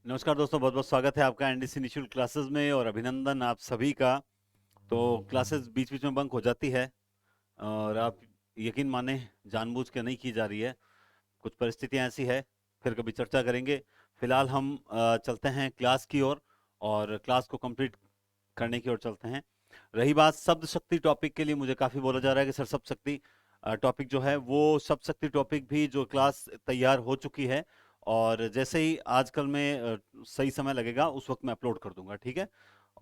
नमस्कार दोस्तों, बहुत बहुत स्वागत है आपका एनडीसी निशुल्क क्लासेस में और अभिनंदन आप सभी का। तो क्लासेस बीच बीच में बंक हो जाती है और आप यकीन माने जानबूझ के नहीं की जा रही है। कुछ परिस्थितियां ऐसी है, फिर कभी चर्चा करेंगे। फिलहाल हम चलते हैं क्लास की ओर और क्लास को कंप्लीट करने की ओर चलते हैं। रही बात शब्द शक्ति टॉपिक के लिए, मुझे काफ़ी बोला जा रहा है कि सर शब्द शक्ति टॉपिक जो है वो शब्द शक्ति टॉपिक भी जो क्लास तैयार हो चुकी है और जैसे ही आजकल में सही समय लगेगा उस वक्त मैं अपलोड कर दूंगा, ठीक है।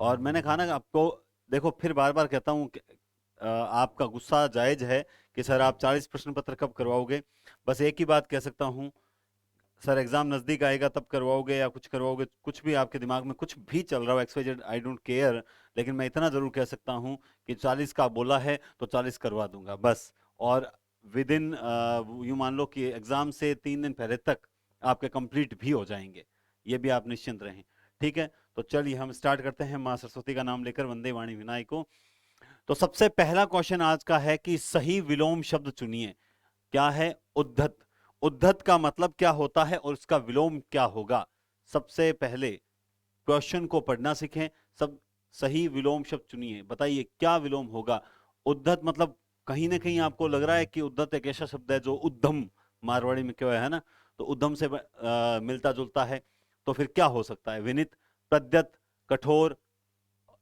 और मैंने कहा ना कि आपको, देखो फिर बार बार कहता हूँ कि, आपका गुस्सा जायज है कि सर आप 40 प्रश्न पत्र कब करवाओगे। बस एक ही बात कह सकता हूँ, सर एग्जाम नजदीक आएगा तब करवाओगे या कुछ करवाओगे, कुछ भी आपके दिमाग में कुछ भी चल रहा हो, एक्सवाइजेड, आई डोंट केयर। लेकिन मैं इतना जरूर कह सकता हूं कि 40 का बोला है तो 40 करवा दूंगा बस। और विद इन, यूं मान लो कि एग्जाम से 3 दिन पहले तक आपके कंप्लीट भी हो जाएंगे, ये भी आप निश्चिंत रहें। ठीक है, तो चलिए हम स्टार्ट करते हैं माँ सरस्वती का नाम लेकर, वंदे वाणी विनायक को। तो सबसे पहला क्वेश्चन आज का है कि सही विलोम शब्द चुनिए। क्या है? उद्धत। उद्धत का मतलब क्या होता है और उसका विलोम क्या होगा? सबसे पहले क्वेश्चन को पढ़ना सीखें। सब सही विलोम शब्द चुनिए, बताइए क्या विलोम होगा। उद्धत मतलब, कहीं ना कहीं आपको लग रहा है कि उद्धत एक ऐसा शब्द है जो उद्धम, मारवाड़ी में क्या है ना, तो उद्धम से मिलता जुलता है। तो फिर क्या हो सकता है? विनित, प्रद्यत, कठोर,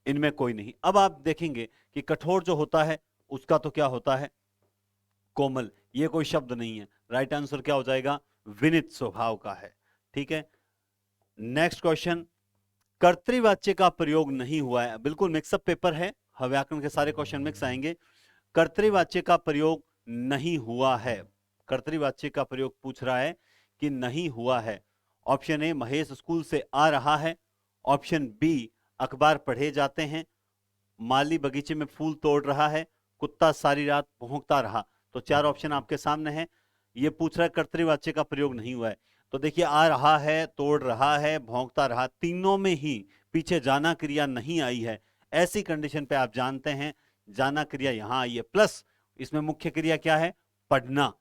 इनमें कोई नहीं। अब आप देखेंगे कि कठोर जो होता है उसका तो क्या होता है? कोमल। ये कोई शब्द नहीं है। राइट आंसर क्या हो जाएगा? विनित स्वभाव का है। ठीक है, नेक्स्ट क्वेश्चन। कर्तृवाच्य का प्रयोग नहीं हुआ है, बिल्कुल मिक्सअप पेपर है, व्याकरण के सारे क्वेश्चन मिक्स आएंगे। कर्तृवाच्य का प्रयोग नहीं हुआ है। कर्तृवाच्य का प्रयोग पूछ रहा है कि नहीं हुआ है। ऑप्शन ए, महेश स्कूल से आ रहा है। ऑप्शन बी, अखबार पढ़े जाते हैं। माली बगीचे में फूल तोड़ रहा है। कुत्ता सारी रात भौंकता रहा। तो चार ऑप्शन आपके सामने हैं। ये पूछ रहा है कर्तृवाच्य का प्रयोग नहीं हुआ है। तो देखिए, आ रहा है, तोड़ रहा है, भौंकता रहा, तीनों में ही पीछे जाना क्रिया नहीं आई है। ऐसी कंडीशन पे आप जानते हैं जाना क्रिया यहां आई है। प्लस इसमें मुख्य क्रिया क्या है? पढ़ना।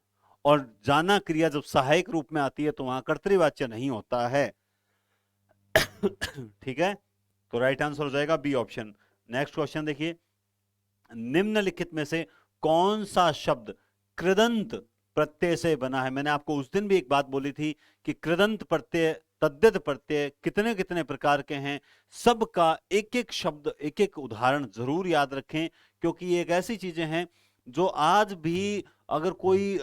और जाना क्रिया जब सहायक रूप में आती है तो वहां कर्तृवाच्य नहीं होता है। ठीक है, तो राइट आंसर हो जाएगा बी ऑप्शन। नेक्स्ट क्वेश्चन देखिए, निम्नलिखित में से कौन सा शब्द कृदंत प्रत्यय से बना है? मैंने आपको उस दिन भी एक बात बोली थी कि कृदंत प्रत्यय, तद्धित प्रत्यय कितने कितने प्रकार के हैं। सबका एक एक शब्द, एक एक उदाहरण जरूर याद रखें, क्योंकि ये एक ऐसी चीजें हैं जो आज भी अगर कोई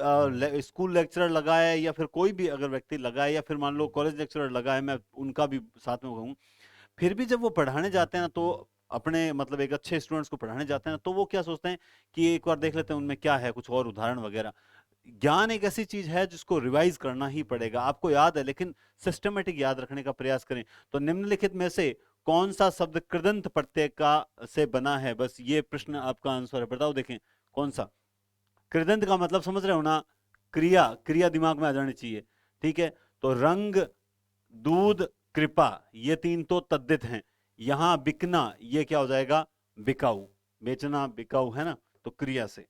स्कूल लेक्चरर लगा है या फिर कोई भी अगर व्यक्ति लगा है या फिर मान लो कॉलेज लेक्चरर लगा है, मैं उनका भी साथ में कहूँ, फिर भी जब वो पढ़ाने जाते हैं ना, तो अपने मतलब एक अच्छे स्टूडेंट्स को पढ़ाने जाते हैं ना, तो वो क्या सोचते हैं कि एक बार देख लेते हैं उनमें क्या है, कुछ और उदाहरण वगैरह। ज्ञान एक ऐसी चीज है जिसको रिवाइज करना ही पड़ेगा। आपको याद है लेकिन सिस्टमेटिक याद रखने का प्रयास करें। तो निम्नलिखित में से कौन सा शब्द कृदंत प्रत्यय का से बना है? बस ये प्रश्न आपका आंसर है, बताओ देखें कौन सा। कृदंत का मतलब समझ रहे हो ना? क्रिया, क्रिया दिमाग में आ जानी चाहिए। ठीक है, तो रंग, दूध, कृपा, ये तीन तो तद्धित हैं। यहां बिकना, ये क्या हो जाएगा? बिकाऊ। बेचना बिकाऊ है ना, तो क्रिया से।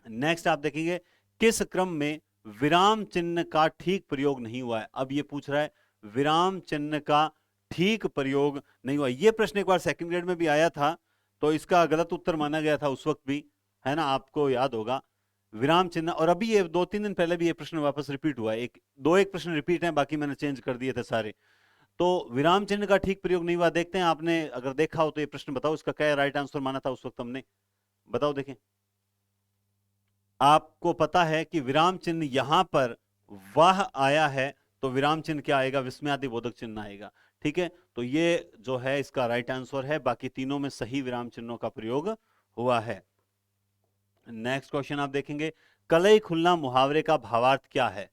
नेक्स्ट आप देखेंगे, किस क्रम में विराम चिन्ह का ठीक प्रयोग नहीं हुआ है? अब ये पूछ रहा है विराम चिन्ह का ठीक प्रयोग नहीं हुआ। ये प्रश्न एक बार सेकंड ग्रेड में भी आया था, तो इसका गलत उत्तर माना गया था उस वक्त भी, है ना, आपको याद होगा। विराम चिन्ह, और अभी ये 2-3 दिन पहले भी ये प्रश्न वापस रिपीट हुआ है। एक प्रश्न रिपीट हैं, बाकी मैंने चेंज कर दिए थे सारे। तो विराम चिन्ह का ठीक प्रयोग नहीं हुआ। देखते हैं, आपने अगर देखा हो तो ये प्रश्न बताओ, इसका क्या राइट आंसर माना था उस वक्त हमने, बताओ देखें। आपको पता है कि विराम चिन्ह यहां पर वह आया है, तो विराम चिन्ह क्या आएगा? विस्मयादि बोधक चिन्ह आएगा। ठीक है, तो ये जो है इसका राइट आंसर है। बाकी तीनों में सही विराम चिन्हों का प्रयोग हुआ है। नेक्स्ट क्वेश्चन आप देखेंगे, कलई खुलना मुहावरे का भावार्थ क्या है?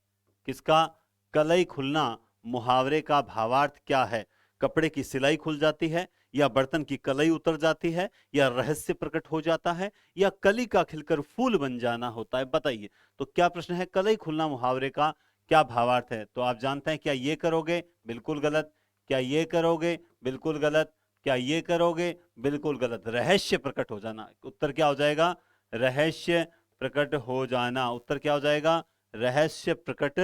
किसका? कलई खुलना मुहावरे का भावार्थ क्या है? कपड़े की सिलाई खुल जाती है, या बर्तन की कलई उतर जाती है, या रहस्य प्रकट हो जाता है, या कली का खिलकर फूल बन जाना होता है? बताइए, तो क्या प्रश्न है? कलई खुलना मुहावरे का क्या भावार्थ है? तो आप जानते हैं, क्या ये करोगे? बिल्कुल गलत। क्या ये करोगे? बिल्कुल गलत। क्या ये करोगे? बिल्कुल गलत। रहस्य प्रकट हो जाना, उत्तर क्या हो जाएगा? रहस्य प्रकट हो जाना। उत्तर क्या हो जाएगा? रहस्य प्रकट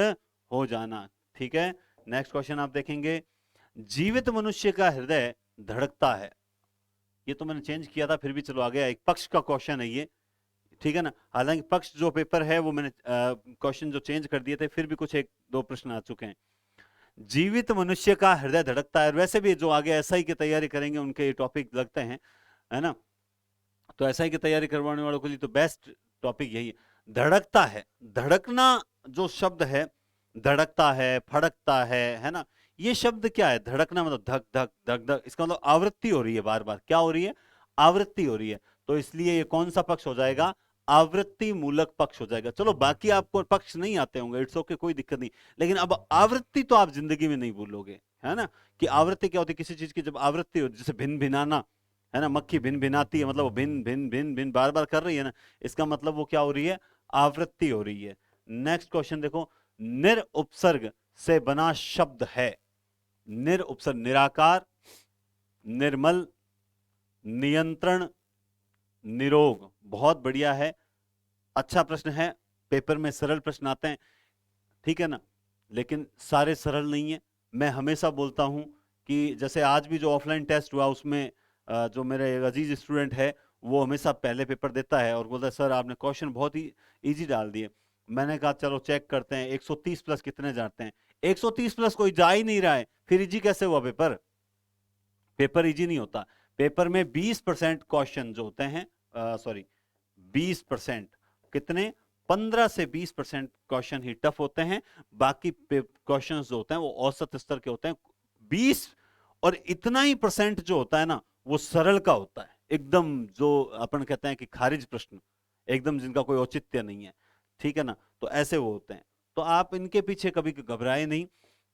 हो जाना। ठीक है, नेक्स्ट क्वेश्चन आप देखेंगे, जीवित मनुष्य का हृदय धड़कता है। ये तो मैंने चेंज किया था, फिर भी चलो आ गया, एक पक्ष का क्वेश्चन है ये, ठीक है ना। हालांकि पक्ष जो पेपर है वो मैंने क्वेश्चन जो चेंज कर दिए थे, फिर भी कुछ एक दो प्रश्न आ चुके हैं। जीवित मनुष्य का हृदय धड़कता है, वैसे भी जो आगे एसआई की तैयारी करेंगे उनके ये टॉपिक लगते हैं, है ना। तो एसआई की तैयारी करवाने वालों के लिए तो बेस्ट टॉपिक यही है, धड़कता है। धड़कना जो शब्द है, धड़कता है, फड़कता है ना, ये शब्द क्या है? धड़कना मतलब धक धक धक धक, इसका मतलब आवृत्ति हो रही है, बार बार क्या हो रही है? आवृत्ति हो रही है। तो इसलिए ये कौन सा पक्ष हो जाएगा? आवृत्ति मूलक पक्ष हो जाएगा। चलो बाकी आपको पक्ष नहीं आते होंगे, इट्स ओके, कोई दिक्कत नहीं, लेकिन अब आवृत्ति तो आप जिंदगी में नहीं भूलोगे, है ना, कि आवृत्ति क्या होती है किसी चीज की, जब आवृत्ति हो, जैसे भिन भिनाना, है ना, मक्खी भिन भिनाती है, मतलब वो भिन भिन भिन भिन बार बार कर रही है ना, इसका मतलब वो क्या हो रही है? आवृत्ति हो रही है। नेक्स्ट क्वेश्चन देखो, निर उपसर्ग से बना शब्द है। निर उपसर्ग, निराकार, निर्मल, नियंत्रण, निरोग। बहुत बढ़िया है, अच्छा प्रश्न है, पेपर में सरल प्रश्न आते हैं, ठीक है ना, लेकिन सारे सरल नहीं है। मैं हमेशा बोलता हूं कि जैसे आज भी जो ऑफलाइन टेस्ट हुआ उसमें जो मेरे अजीज स्टूडेंट है वो हमेशा पहले पेपर देता है और बोलता है सर आपने क्वेश्चन बहुत ही इजी डाल दिए। मैंने कहा चलो चेक करते हैं 130 प्लस कितने जाते हैं। 130 प्लस कोई जा ही नहीं रहा है, फिर इजी कैसे हुआ पेपर? पेपर इजी नहीं होता। पेपर में 20% क्वेश्चन जो होते हैं, सॉरी 20%, कितने? 15 से 20% क्वेश्चन ही टफ होते हैं, बाकी क्वेश्चंस जो होते हैं वो औसत स्तर के होते हैं। 20 और इतना ही परसेंट जो होता है ना वो सरल का होता है, एकदम जो अपन कहते हैं कि खारिज प्रश्न, एकदम जिनका कोई औचित्य नहीं है, ठीक है ना, तो ऐसे वो होते हैं। तो आप इनके पीछे कभी घबराए नहीं,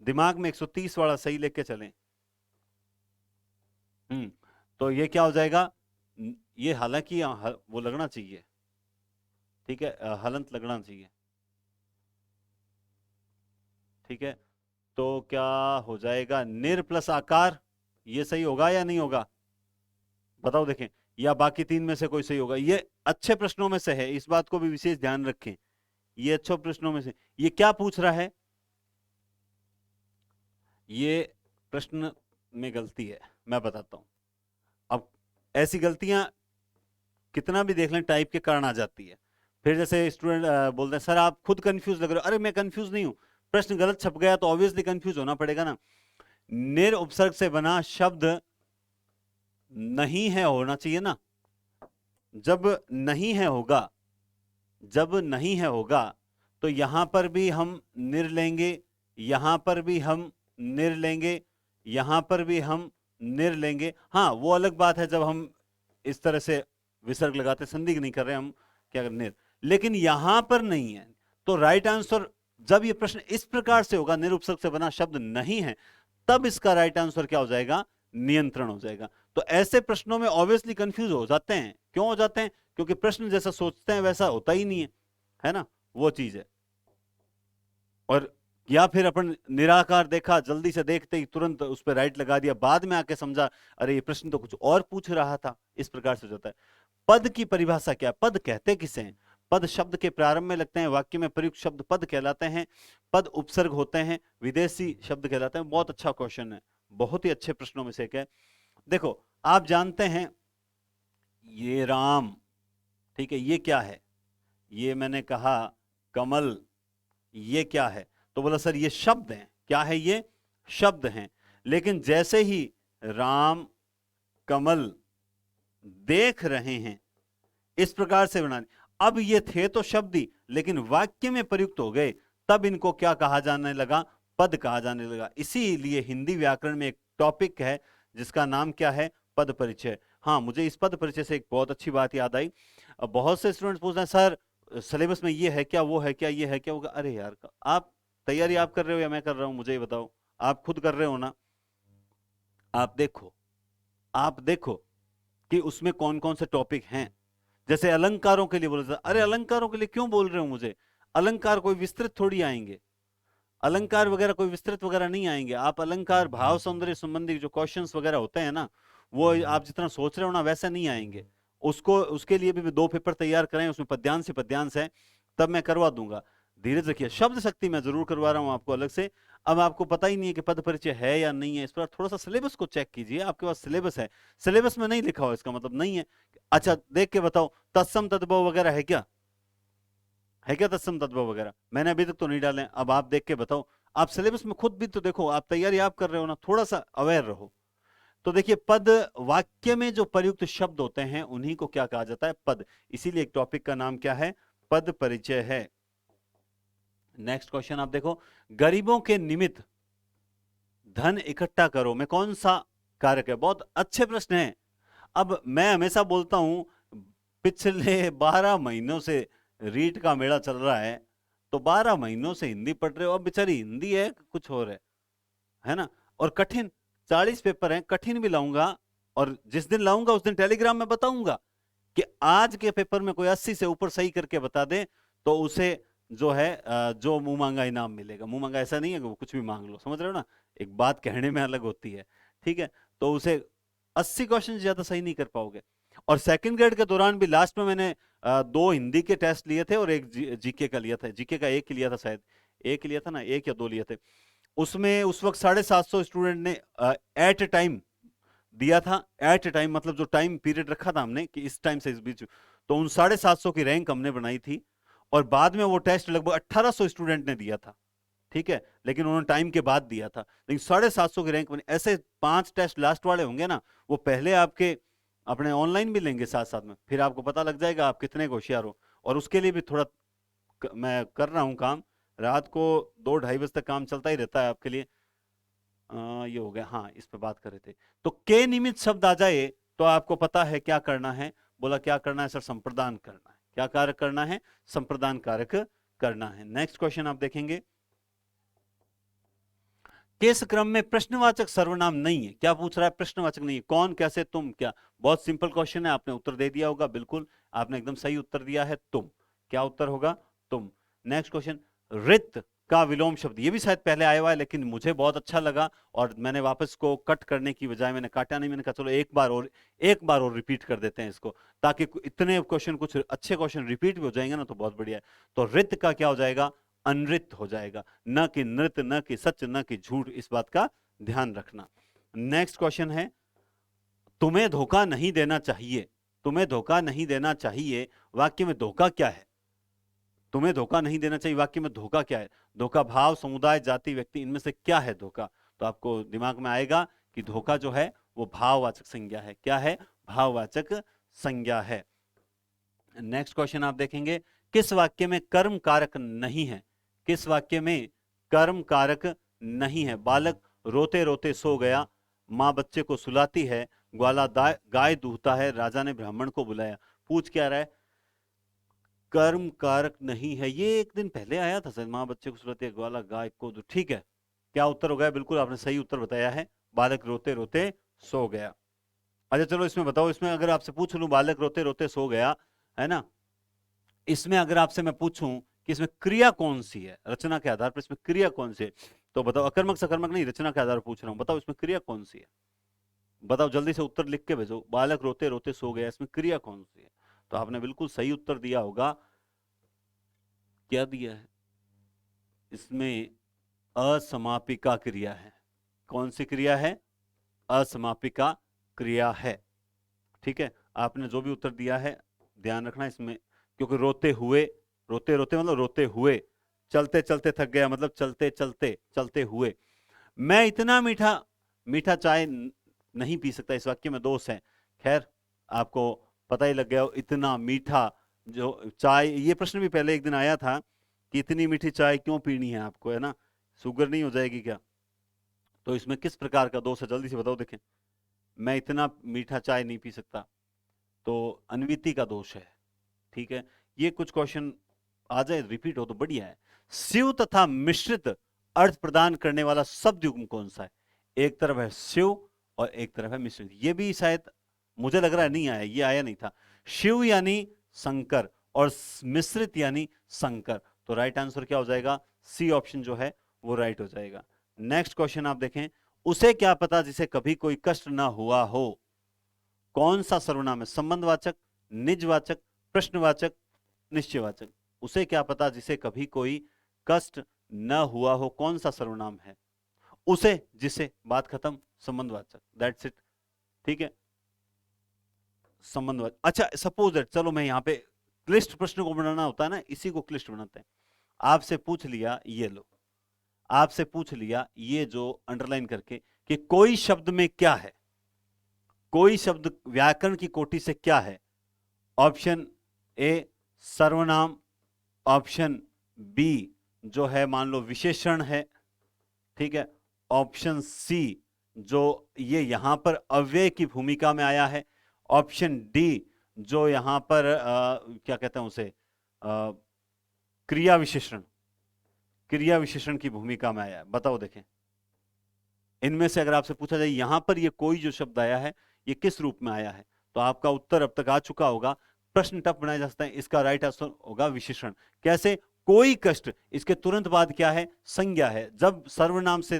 दिमाग में 130 वाला सही लेके चलें। तो ये क्या हो जाएगा? ये हालांकि वो लगना चाहिए, ठीक है, हलंत लगना चाहिए, ठीक है। तो क्या हो जाएगा? निर प्लस आकार, ये सही होगा या नहीं होगा? बताओ देखें, या बाकी तीन में से कोई सही होगा? ये अच्छे प्रश्नों में से है, इस बात को भी विशेष ध्यान रखें, ये अच्छे प्रश्नों में से। ये क्या पूछ रहा है? ये प्रश्न में गलती है, मैं बताता हूं। अब ऐसी गलतियां कितना भी देख लें टाइप के कारण आ जाती है। फिर जैसे स्टूडेंट बोलते हैं सर आप खुद कंफ्यूज लग रहे हो, अरे मैं कंफ्यूज नहीं हूं, प्रश्न गलत छप गया तो ऑब्वियसली कंफ्यूज होना पड़ेगा ना। निर उपसर्ग से बना शब्द नहीं है होना चाहिए ना, जब नहीं है होगा, जब नहीं है होगा तो यहां पर भी हम निर लेंगे, यहां पर भी हम निर लेंगे, यहां पर भी हम निर लेंगे। हाँ वो अलग बात है जब हम इस तरह से विसर्ग लगाते, संधि नहीं कर रहे हम, क्या कर निर, लेकिन यहां पर नहीं है। तो राइट आंसर जब ये प्रश्न इस प्रकार से होगा, निर उपसर्ग से बना शब्द नहीं है, तब इसका राइट आंसर क्या हो जाएगा? नियंत्रण हो जाएगा। तो ऐसे प्रश्नों में ऑब्वियसली कंफ्यूज हो जाते हैं। क्यों हो जाते हैं? क्योंकि प्रश्न जैसा सोचते हैं वैसा होता ही नहीं है ना, वो चीज है। और या फिर अपन निराकार देखा, जल्दी से देखते ही तुरंत उस पर राइट लगा दिया, बाद में आके समझा अरे ये प्रश्न तो कुछ और पूछ रहा था, इस प्रकार से हो जाता है। पद की परिभाषा क्या है? पद कहते किसे हैं? पद शब्द के प्रारंभ में लगते हैं, वाक्य में प्रयुक्त शब्द पद कहलाते हैं, पद उपसर्ग होते हैं, विदेशी शब्द कहलाते हैं। बहुत अच्छा क्वेश्चन है, बहुत ही अच्छे प्रश्नों में से एक है। देखो आप जानते हैं ये राम, ठीक है, ये क्या है? ये मैंने कहा कमल, ये क्या है? तो बोला सर ये शब्द हैं। क्या है? ये शब्द हैं। लेकिन जैसे ही राम कमल देख रहे हैं, इस प्रकार से बनाने, अब ये थे तो शब्द ही, लेकिन वाक्य में प्रयुक्त हो गए, तब इनको क्या कहा जाने लगा? पद कहा जाने लगा। इसीलिए हिंदी व्याकरण में एक टॉपिक है जिसका नाम क्या है? पद परिचय। हाँ मुझे इस पद परिचय से एक बहुत अच्छी बात याद आई। अब बहुत से स्टूडेंट्स पूछ रहे हैं सर सिलेबस में ये है क्या, वो है क्या, ये है क्या, होगा? अरे यार आप तैयारी आप कर रहे हो या मैं कर रहा हूं, मुझे ही बताओ, आप खुद कर रहे हो ना। आप देखो, आप देखो कि उसमें कौन कौन से टॉपिक हैं। जैसे अलंकारों के लिए बोला, अरे अलंकारों के लिए क्यों बोल रहे हो मुझे? अलंकार कोई विस्तृत थोड़ी आएंगे, अलंकार वगैरह कोई विस्तृत वगैरह नहीं आएंगे। आप अलंकार भाव सौंदर्य संबंधी जो क्वेश्चंस वगैरह होते हैं ना, वो आप जितना सोच रहे हो ना वैसा नहीं आएंगे। उसको उसके लिए भी 2 पेपर तैयार करें, उसमें पद्यांश से पद्यांश है, तब मैं करवा दूंगा। धीरज रखिए। शब्द शक्ति मैं जरूर करवा रहा हूं आपको अलग से। अब आपको पता ही नहीं है कि पद परिचय है या नहीं है, इस पर थोड़ा सा सिलेबस को चेक कीजिए। आपके पास सिलेबस है, सिलेबस में नहीं लिखा हो इसका मतलब नहीं है। अच्छा देख के बताओ, तत्सम तद्भव वगैरह है क्या? है क्या तत्सम तद्भव वगैरह? मैंने अभी तक तो नहीं डाले, अब आप देख के बताओ। आप सिलेबस में खुद भी तो देखो, आप तैयारी आप कर रहे हो ना, थोड़ा सा अवेयर रहो। तो देखिए, पद वाक्य में जो प्रयुक्त शब्द होते हैं उन्हीं को क्या कहा जाता है? पद। इसीलिए एक टॉपिक का नाम क्या है? पद परिचय है। नेक्स्ट क्वेश्चन आप देखो, गरीबों के निमित्त धन इकट्ठा करो में कौन सा कारक है? बहुत अच्छे प्रश्न है। अब मैं हमेशा बोलता हूं, पिछले 12 महीनों से रीट का मेला चल रहा है, तो 12 महीनों से हिंदी पढ़ रहे हो, अब बेचारी हिंदी है कुछ और है ना? और कठिन 40 पेपर हैं, कठिन भी लाऊंगा, और जिस दिन लाऊंगा उस दिन टेलीग्राम में बताऊंगा कि आज के पेपर में कोई 80 से ऊपर सही करके बता दे तो उसे जो है जो मुंह मांगा इनाम मिलेगा। मुंह मांगा ऐसा नहीं है कि वो कुछ भी मांग लो, समझ रहे हो ना? एक बात कहने में अलग होती है, ठीक है? तो उसे 80 क्वेश्चन ज्यादा सही नहीं कर पाओगे। और सेकंड ग्रेड के दौरान भी लास्ट में मैंने 2 हिंदी के टेस्ट लिए थे और एक जीके का लिया था। जीके का एक ही लिया था शायद, एक लिया था ना, एक या 2 लिए थे। उसमें उस वक्त 750 स्टूडेंट ने एट ए टाइम दिया था। एट ए टाइम मतलब जो टाइम पीरियड रखा था हमने कि इस टाइम से इस बीच, तो उन 750 की रैंक हमने बनाई थी। और बाद में वो टेस्ट लगभग 1800 स्टूडेंट ने दिया था, ठीक है? लेकिन उन्होंने टाइम के बाद दिया था, लेकिन 750 की रैंक बनी। ऐसे 5 टेस्ट लास्ट वाले होंगे ना, वो पहले आपके अपने ऑनलाइन भी लेंगे साथ साथ में, फिर आपको पता लग जाएगा आप कितने होशियार हो। और उसके लिए भी थोड़ा मैं कर रहा हूं काम, रात को 2-2:30 बजे तक काम चलता ही रहता है आपके लिए। ये हो गया, हाँ इस पे बात कर रहे थे। तो के निमित्त शब्द आ जाए तो आपको पता है क्या करना है। बोला क्या करना है सर? संप्रदान करना है। क्या कारक करना है? संप्रदान कारक करना है। नेक्स्ट क्वेश्चन आप देखेंगे, किस क्रम में प्रश्नवाचक सर्वनाम नहीं है? क्या पूछ रहा है? प्रश्नवाचक नहीं है। कौन, कैसे, तुम, क्या? बहुत सिंपल क्वेश्चन है, आपने उत्तर दे दिया होगा। बिल्कुल आपने एकदम सही उत्तर दिया है, तुम। क्या उत्तर होगा? तुम। नेक्स्ट क्वेश्चन, रित का विलोम शब्द, ये भी शायद पहले आया हुआ है लेकिन मुझे बहुत अच्छा लगा और मैंने वापस को कट करने की बजाय मैंने काटा नहीं, मैंने कहा चलो एक बार और रिपीट कर देते हैं इसको, ताकि इतने क्वेश्चन, कुछ अच्छे क्वेश्चन रिपीट भी हो जाएंगे ना तो बहुत बढ़िया है। तो रित का क्या हो जाएगा? अनृत हो जाएगा, न कि नृत, न कि सच, न कि झूठ, इस बात का ध्यान रखना। नेक्स्ट क्वेश्चन है, तुम्हें धोखा नहीं देना चाहिए। तुम्हें धोखा नहीं देना चाहिए, वाक्य में धोखा क्या है? तुम्हें धोखा नहीं देना चाहिए, वाक्य में धोखा क्या है? धोखा भाव, समुदाय, जाति, व्यक्ति, इनमें से क्या है धोखा? तो आपको दिमाग में आएगा कि धोखा जो है वो भाववाचक संज्ञा है। क्या है? भाववाचक संज्ञा है। नेक्स्ट क्वेश्चन आप देखेंगे, किस वाक्य में कर्म कारक नहीं है? किस वाक्य में कर्म कारक नहीं है? बालक रोते रोते सो गया, माँ बच्चे को सुलाती है, ग्वाला गाय दूहता है, राजा ने ब्राह्मण को बुलाया। पूछ क्या रहा है? कर्म कारक नहीं है। ये एक दिन पहले आया था सर, माँ बच्चे को सुलाती है, ग्वाला गाय को ठीक है। क्या उत्तर हो गया? बिल्कुल आपने सही उत्तर बताया है, बालक रोते रोते सो गया। अच्छा चलो इसमें बताओ, इसमें अगर आपसे पूछ लूं बालक रोते रोते सो गया, है ना, इसमें अगर आपसे मैं पूछूं कि इसमें क्रिया कौन सी है, रचना के आधार पर इसमें क्रिया कौन सी है, तो बताओ। अकर्मक सकर्मक नहीं, रचना के आधार पर पूछ रहा हूं, बताओ इसमें क्रिया कौन सी है? बताओ जल्दी से उत्तर लिख के भेजो। बालक रोते रोते सो गया, इसमें क्रिया कौन सी है? तो आपने बिल्कुल सही उत्तर दिया होगा। क्या दिया है? इसमें असमापिका क्रिया है। कौन सी क्रिया है? असमापिका क्रिया है। ठीक है, आपने जो भी उत्तर दिया है ध्यान रखना इसमें, क्योंकि रोते हुए, रोते रोते मतलब रोते हुए, चलते चलते थक गया मतलब चलते चलते चलते हुए। मैं इतना मीठा मीठा चाय नहीं पी सकता, इस वाक्य में दोष है। खैर आपको पता ही लग गया हो, इतना मीठा जो चाय, ये प्रश्न भी पहले एक दिन आया था कि इतनी मीठी चाय क्यों पीनी है आपको, है ना, शुगर नहीं हो जाएगी क्या? तो इसमें किस प्रकार का दोष है जल्दी से बताओ। देखें, मैं इतना मीठा चाय नहीं पी सकता, तो अन्विति का दोष है। ठीक है, ये कुछ क्वेश्चन आ जाए रिपीट हो तो बढ़िया है। शिव तथा मिश्रित अर्थ प्रदान करने वाला शब्द युग्म कौन सा है? एक तरफ है शिव और एक तरफ है मिश्रित। ये भी शायद मुझे लग रहा है नहीं आया, ये आया नहीं था। शिव यानी शंकर और मिश्रित यानी शंकर, तो राइट आंसर क्या हो जाएगा? सी ऑप्शन जो है वो राइट हो जाएगा। नेक्स्ट क्वेश्चन आप देखें, उसे क्या पता जिसे कभी कोई कष्ट ना हुआ हो? कौन सा सर्वनाम है? संबंधवाचक, निजवाचक, प्रश्नवाचक, निश्चयवाचक। उसे क्या पता जिसे कभी कोई कष्ट न हुआ हो कौन सा सर्वनाम है? उसे, जिसे, बात खत्म, संबंधवाचक, दैट्स इट। ठीक है, संबंधवाचक। अच्छा सपोज दैट, चलो मैं यहाँ पे क्लिष्ट प्रश्न को बनाना होता है ना, इसी को क्लिष्ट बनाते हैं। आपसे पूछ लिया, ये लो, आपसे पूछ लिया ये जो अंडरलाइन करके कि कोई शब्द में क्या है, कोई शब्द व्याकरण की कोटि से क्या है? ऑप्शन ए सर्वनाम, ऑप्शन बी जो है मान लो विशेषण है, ठीक है, ऑप्शन सी जो ये यहां पर अव्यय की भूमिका में आया है, ऑप्शन डी जो यहां पर क्या कहते हैं उसे, क्रिया विशेषण, क्रिया विशेषण की भूमिका में आया है। बताओ देखें, इनमें से अगर आपसे पूछा जाए यहां पर ये कोई जो शब्द आया है ये किस रूप में आया है, तो आपका उत्तर अब तक आ चुका होगा। प्रश्न टफ बनाया जा सकता है, इसका राइट आंसर होगा विशेषण। कैसे? कोई कष्ट, इसके तुरंत बाद क्या है? संज्ञा है। जब सर्वनाम से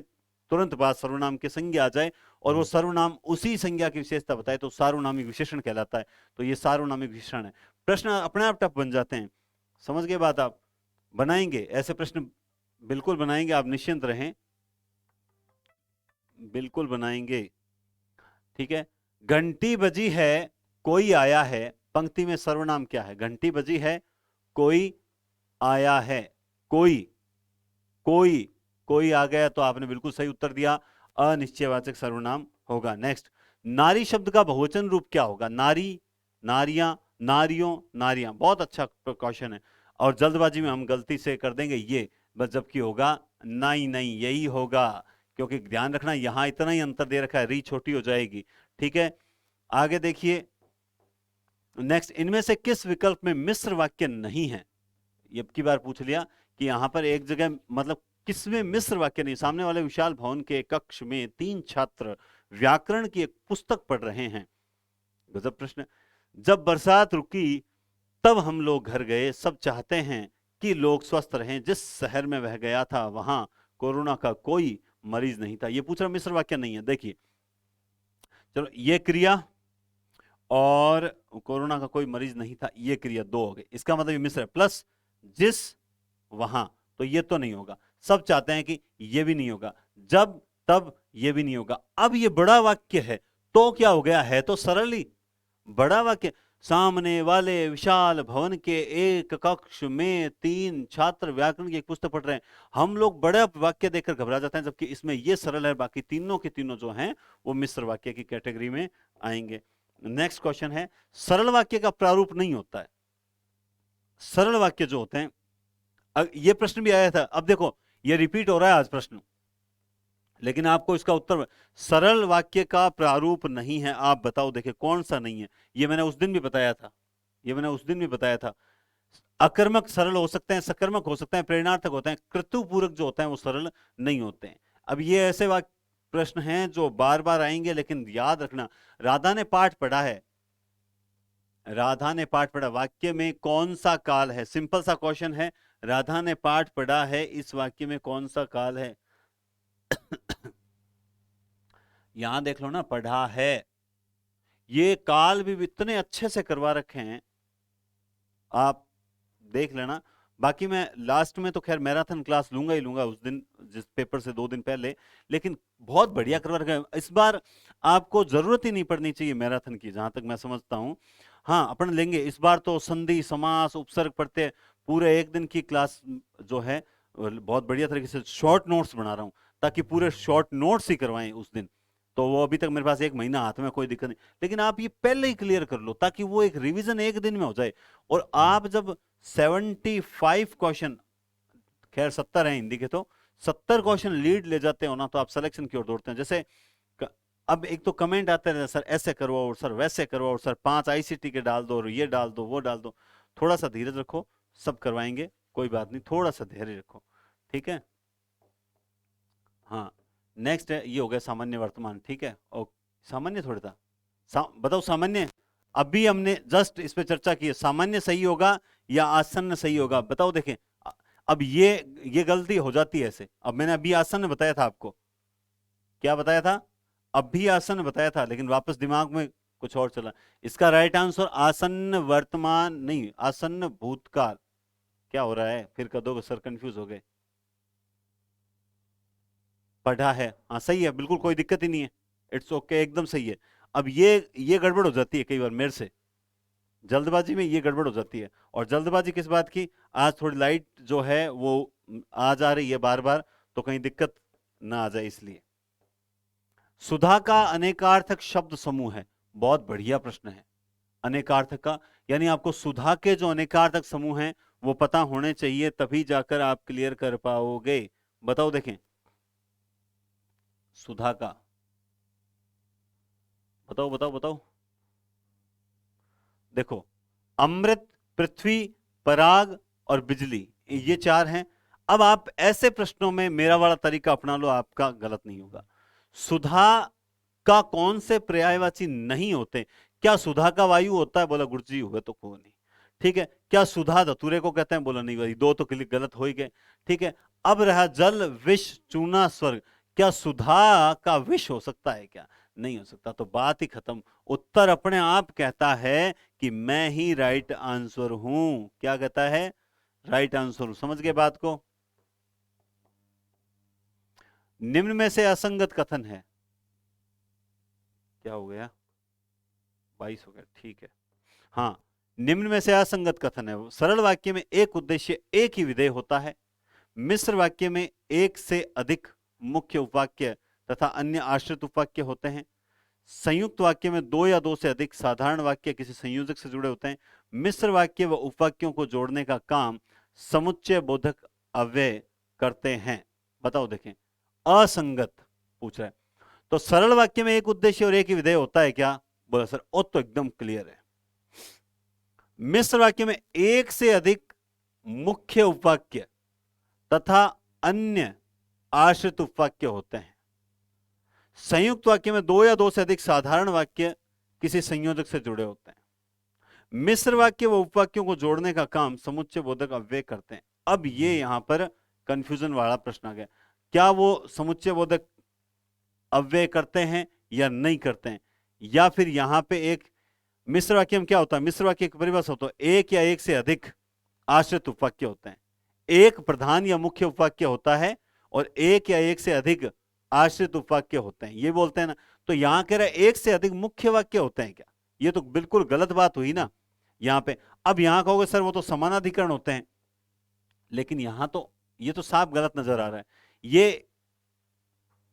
तुरंत बाद सर्वनाम के संज्ञा आ जाए और वो सर्वनाम उसी संज्ञा की विशेषता बताए तो सार्वनामिक विशेषण कहलाता है। तो ये सार्वनामिक विशेषण है। प्रश्न अपने आप टफ बन जाते हैं, समझ गए बात? आप बनाएंगे ऐसे प्रश्न, बिल्कुल बनाएंगे, आप निश्चिंत रहें, बिल्कुल बनाएंगे। ठीक है, घंटी बजी है, कोई आया है, पंक्ति में सर्वनाम क्या है? घंटी बजी है, कोई आया है, कोई, कोई, कोई आ गया, तो आपने बिल्कुल सही उत्तर दिया, अनिश्चयवाचक सर्वनाम होगा। नेक्स्ट, नारी शब्द का बहुवचन रूप क्या होगा? नारी, नारियां, नारियों, नारियां। बहुत अच्छा क्वेश्चन है, और जल्दबाजी में हम गलती से कर देंगे ये, बस जबकि होगा नहीं, नहीं यही होगा, क्योंकि ध्यान रखना यहां इतना ही अंतर दे रखा है, री छोटी हो जाएगी। ठीक है, आगे देखिए नेक्स्ट, इनमें से किस विकल्प में मिश्र वाक्य नहीं है? ये की बार पूछ लिया कि यहां पर एक जगह मतलब किसमें मिश्र वाक्य नहीं। सामने वाले विशाल भवन के कक्ष में 3 छात्र व्याकरण की एक पुस्तक पढ़ रहे हैं। गजब प्रश्न। जब बरसात रुकी तब हम लोग घर गए, सब चाहते हैं कि लोग स्वस्थ रहें, जिस शहर में वह गया था वहां कोरोना का कोई मरीज नहीं था। ये पूछ रहा मिश्र वाक्य नहीं है। देखिए चलो, ये क्रिया और कोरोना का कोई मरीज नहीं था, ये क्रिया 2 हो गई, इसका मतलब ये मिश्र है। प्लस जिस, वहां, तो ये तो नहीं होगा। सब चाहते हैं कि ये भी नहीं होगा। जब, तब, ये भी नहीं होगा। अब ये बड़ा वाक्य है, तो क्या हो गया? है तो सरल ही बड़ा वाक्य। सामने वाले विशाल भवन के एक कक्ष में 3 छात्र व्याकरण की एक पुस्तक पढ़ रहे हैं। हम लोग बड़ा वाक्य देखकर घबरा जाते हैं, जबकि इसमें ये सरल है, बाकी तीनों के तीनों जो हैं वो मिश्र वाक्य की कैटेगरी में आएंगे। नेक्स्ट क्वेश्चन है, सरल वाक्य का प्रारूप नहीं होता है। सरल वाक्य जो होते हैं, ये प्रश्न भी आया था, अब देखो ये रिपीट हो रहा है आज प्रश्न, लेकिन आपको इसका उत्तर, सरल वाक्य का प्रारूप नहीं है, आप बताओ देखिए कौन सा नहीं है? ये मैंने उस दिन भी बताया था, ये मैंने उस दिन भी बताया था। अकर्मक सरल हो सकते हैं, सकर्मक हो सकते हैं, प्रेरणार्थक होते हैं, कृतुपूरक जो होते हैं वो सरल नहीं होते हैं। अब ये ऐसे वाक्य प्रश्न हैं जो बार बार आएंगे, लेकिन याद रखना, राधा ने पाठ पढ़ा है, राधा ने पाठ पढ़ा, वाक्य में कौन सा काल है? सिंपल सा क्वेश्चन है, राधा ने पाठ पढ़ा है, इस वाक्य में कौन सा काल है? यहां देख लो ना, पढ़ा है, ये काल भी इतने अच्छे से करवा रखे हैं, आप देख लेना। बाकी मैं लास्ट में तो खैर मैराथन क्लास लूंगा ही लूंगा उस दिन, जिस पेपर से 2 दिन पहले, लेकिन बहुत बढ़िया करवा रखा है इस बार। आपको जरूरत ही नहीं पड़नी चाहिए मैराथन की, जहां तक मैं समझता हूं। हाँ, अपन लेंगे इस बार तो संधि, समास, उपसर्ग पढ़ते पूरे 1 दिन की क्लास जो है, बहुत बढ़िया तरीके से शॉर्ट नोट्स बना रहा हूं, ताकि पूरे शॉर्ट नोट्स ही करवाएं उस दिन। तो वो अभी तक मेरे पास 1 महीना हाथ में, कोई दिक्कत नहीं, लेकिन आप ये पहले ही क्लियर कर लो, ताकि वो एक रिवीजन 1 दिन में हो जाए। और आप जब 75 क्वेश्चन, खैर 70 है हिंदी के, तो 70 क्वेश्चन लीड ले जाते हो ना, तो आप सिलेक्शन की ओर दौड़ते हैं। जैसे अब एक तो कमेंट आते रहते, सर ऐसे करवाओ, सर वैसे करवाओ, सर 5 आईसीटी के डाल दो, और ये डाल दो, वो डाल दो। थोड़ा सा धीरज रखो, सब करवाएंगे, कोई बात नहीं, थोड़ा सा धैर्य रखो, ठीक है। हाँ, नेक्स्ट है, ये हो गया सामान्य वर्तमान, ठीक है। और सामान्य थोड़ा था, बताओ सामान्य, अभी हमने जस्ट इस पे चर्चा की है, सामान्य सही होगा या आसन्न सही होगा? बताओ देखें। अब ये गलती हो जाती है ऐसे। अब मैंने अभी आसन्न बताया था आपको, क्या बताया था? अभी आसन्न बताया था, लेकिन वापस दिमाग में कुछ और चला। इसका राइट आंसर आसन्न वर्तमान नहीं, आसन्न भूतकाल। क्या हो रहा है फिर? कदों सर कंफ्यूज हो गए। पढ़ा है, हाँ सही है, बिल्कुल कोई दिक्कत ही नहीं है, इट्स ओके, एकदम सही है। अब ये गड़बड़ हो जाती है कई बार मेरे से, जल्दबाजी में ये गड़बड़ हो जाती है। और जल्दबाजी किस बात की, आज थोड़ी लाइट जो है वो आ जा रही है बार बार, तो कहीं दिक्कत ना आ जाए इसलिए। सुधा का अनेकार्थक शब्द समूह है, बहुत बढ़िया प्रश्न है। अनेकार्थक का यानी आपको सुधा के जो अनेकार्थक समूह हैं वो पता होने चाहिए, तभी जाकर आप क्लियर कर पाओगे। बताओ देखें, सुधा का, बताओ बताओ बताओ। देखो, अमृत, पृथ्वी, पराग और बिजली, ये चार हैं। अब आप ऐसे प्रश्नों में मेरा वाला तरीका अपना लो, आपका गलत नहीं होगा। सुधा का कौन से पर्यायवाची नहीं होते? क्या सुधा का वायु होता है? बोला गुरुजी होगा तो को नहीं। ठीक है, क्या सुधा धतूरे को कहते हैं? बोला नहीं भाई, दो तो क्लिक गलत हो ही गए। ठीक है, अब रहा जल, विष, चूना, स्वर्ग, क्या सुधा का विष हो सकता है क्या? नहीं हो सकता, तो बात ही खत्म। उत्तर अपने आप कहता है कि मैं ही राइट आंसर हूं। क्या कहता है? राइट आंसर हूं। समझ गए बात को? निम्न में से असंगत कथन है, क्या हो गया? 22 हो गया, ठीक है। हाँ, निम्न में से असंगत कथन है वो। सरल वाक्य में एक उद्देश्य, एक ही विधेय होता है। मिश्र वाक्य में एक से अधिक मुख्य उपवाक्य तथा अन्य आश्रित उपवाक्य होते हैं। संयुक्त वाक्य में दो या दो से अधिक साधारण वाक्य किसी संयोजक से जुड़े होते हैं। मिश्र वाक्य व उपवाक्यों को जोड़ने का काम समुच्चय बोधक अव्यय करते हैं। बताओ देखें, असंगत पूछ रहा है, तो सरल वाक्य में एक उद्देश्य और एक ही विधेय होता है क्या? बोला सर, ओ तो एकदम क्लियर है। मिश्र वाक्य में एक से अधिक मुख्य उपवाक्य तथा अन्य आश्रित उपवाक्य होते हैं। संयुक्त वाक्य में दो या दो से अधिक साधारण वाक्य किसी संयोजक से जुड़े होते हैं। मिश्र वाक्य व उपवाक्यों को जोड़ने का काम समुच्चय बोधक अव्यय करते हैं। अब ये यहां पर कंफ्यूजन वाला प्रश्न आ गया, क्या वो समुच्चय बोधक अव्यय करते हैं या नहीं करते हैं? या फिर यहां पे एक मिश्र वाक्य में क्या होता है? मिश्र वाक्य की परिभाषा होता है एक या एक से अधिक आश्रित उपवाक्य होते हैं। एक प्रधान या मुख्य उपवाक्य होता है और एक या एक से अधिक आश्रित उपवाक्य होते हैं, ये बोलते हैं ना। तो यहां कह रहा है एक से अधिक मुख्य वाक्य होते हैं क्या? ये तो बिल्कुल गलत बात हुई ना यहां पे। अब यहां कहोगे सर वो तो समानाधिकरण होते हैं, लेकिन यहां तो ये तो साफ गलत नजर आ रहा है। ये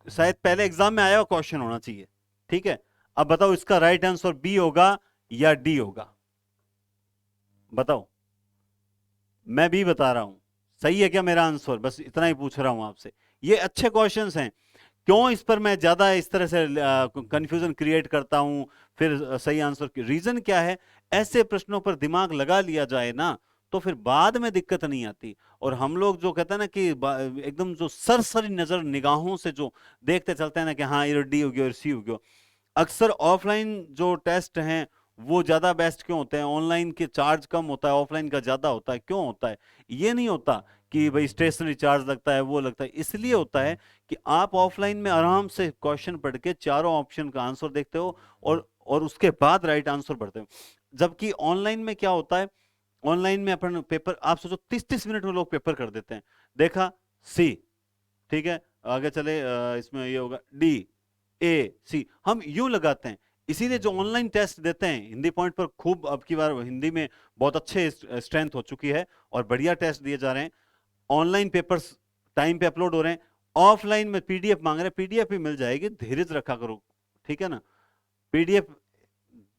शायद पहले एग्जाम में आया हुआ क्वेश्चन होना चाहिए। ठीक है, अब बताओ इसका राइट आंसर बी होगा या डी होगा? बताओ, मैं भी बता रहा हूं, सही है क्या मेरा आंसर? बस इतना ही पूछ रहा हूं आपसे। ये अच्छे क्वेश्चंस हैं, क्यों इस पर मैं ज्यादा इस तरह से कंफ्यूजन क्रिएट करता हूं? फिर सही आंसर की रीजन क्या है? ऐसे प्रश्नों पर दिमाग लगा लिया जाए ना, तो फिर बाद में दिक्कत नहीं आती। और हम लोग जो कहते हैं ना कि एकदम जो सरसरी नजर निगाहों से जो देखते चलते हैं ना कि हाँ ये डी हो गया और सी हो गया, अक्सर ऑफलाइन जो टेस्ट हैं वो ज्यादा बेस्ट क्यों होते हैं? ऑनलाइन के चार्ज कम होता है, ऑफलाइन का ज्यादा होता है। क्यों होता है? ये नहीं होता कि भाई स्टेशनरी चार्ज लगता है, वो लगता है, इसलिए होता है कि आप ऑफलाइन में आराम से क्वेश्चन पढ़ के चारों ऑप्शन का आंसर देखते हो और उसके बाद राइट आंसर पढ़ते हो। जबकि ऑनलाइन में क्या होता है, ऑनलाइन में अपन पेपर, आप सोचो 30-30 मिनट में लोग पेपर कर देते हैं। देखा सी, ठीक है, आगे चले, इसमें ये होगा डी, ए, सी, हम यूं लगाते हैं। इसीलिए जो ऑनलाइन टेस्ट देते हैं हिंदी पॉइंट पर, खूब अब की बार हिंदी में बहुत अच्छे स्ट्रेंथ हो चुकी है और बढ़िया टेस्ट दिए जा रहे हैं। ऑनलाइन पेपर्स टाइम पे अपलोड हो रहे हैं। ऑफलाइन में पीडीएफ मांग रहे हैं, पीडीएफ भी मिल जाएगी, धीरज रखा करो। ठीक है ना, पीडीएफ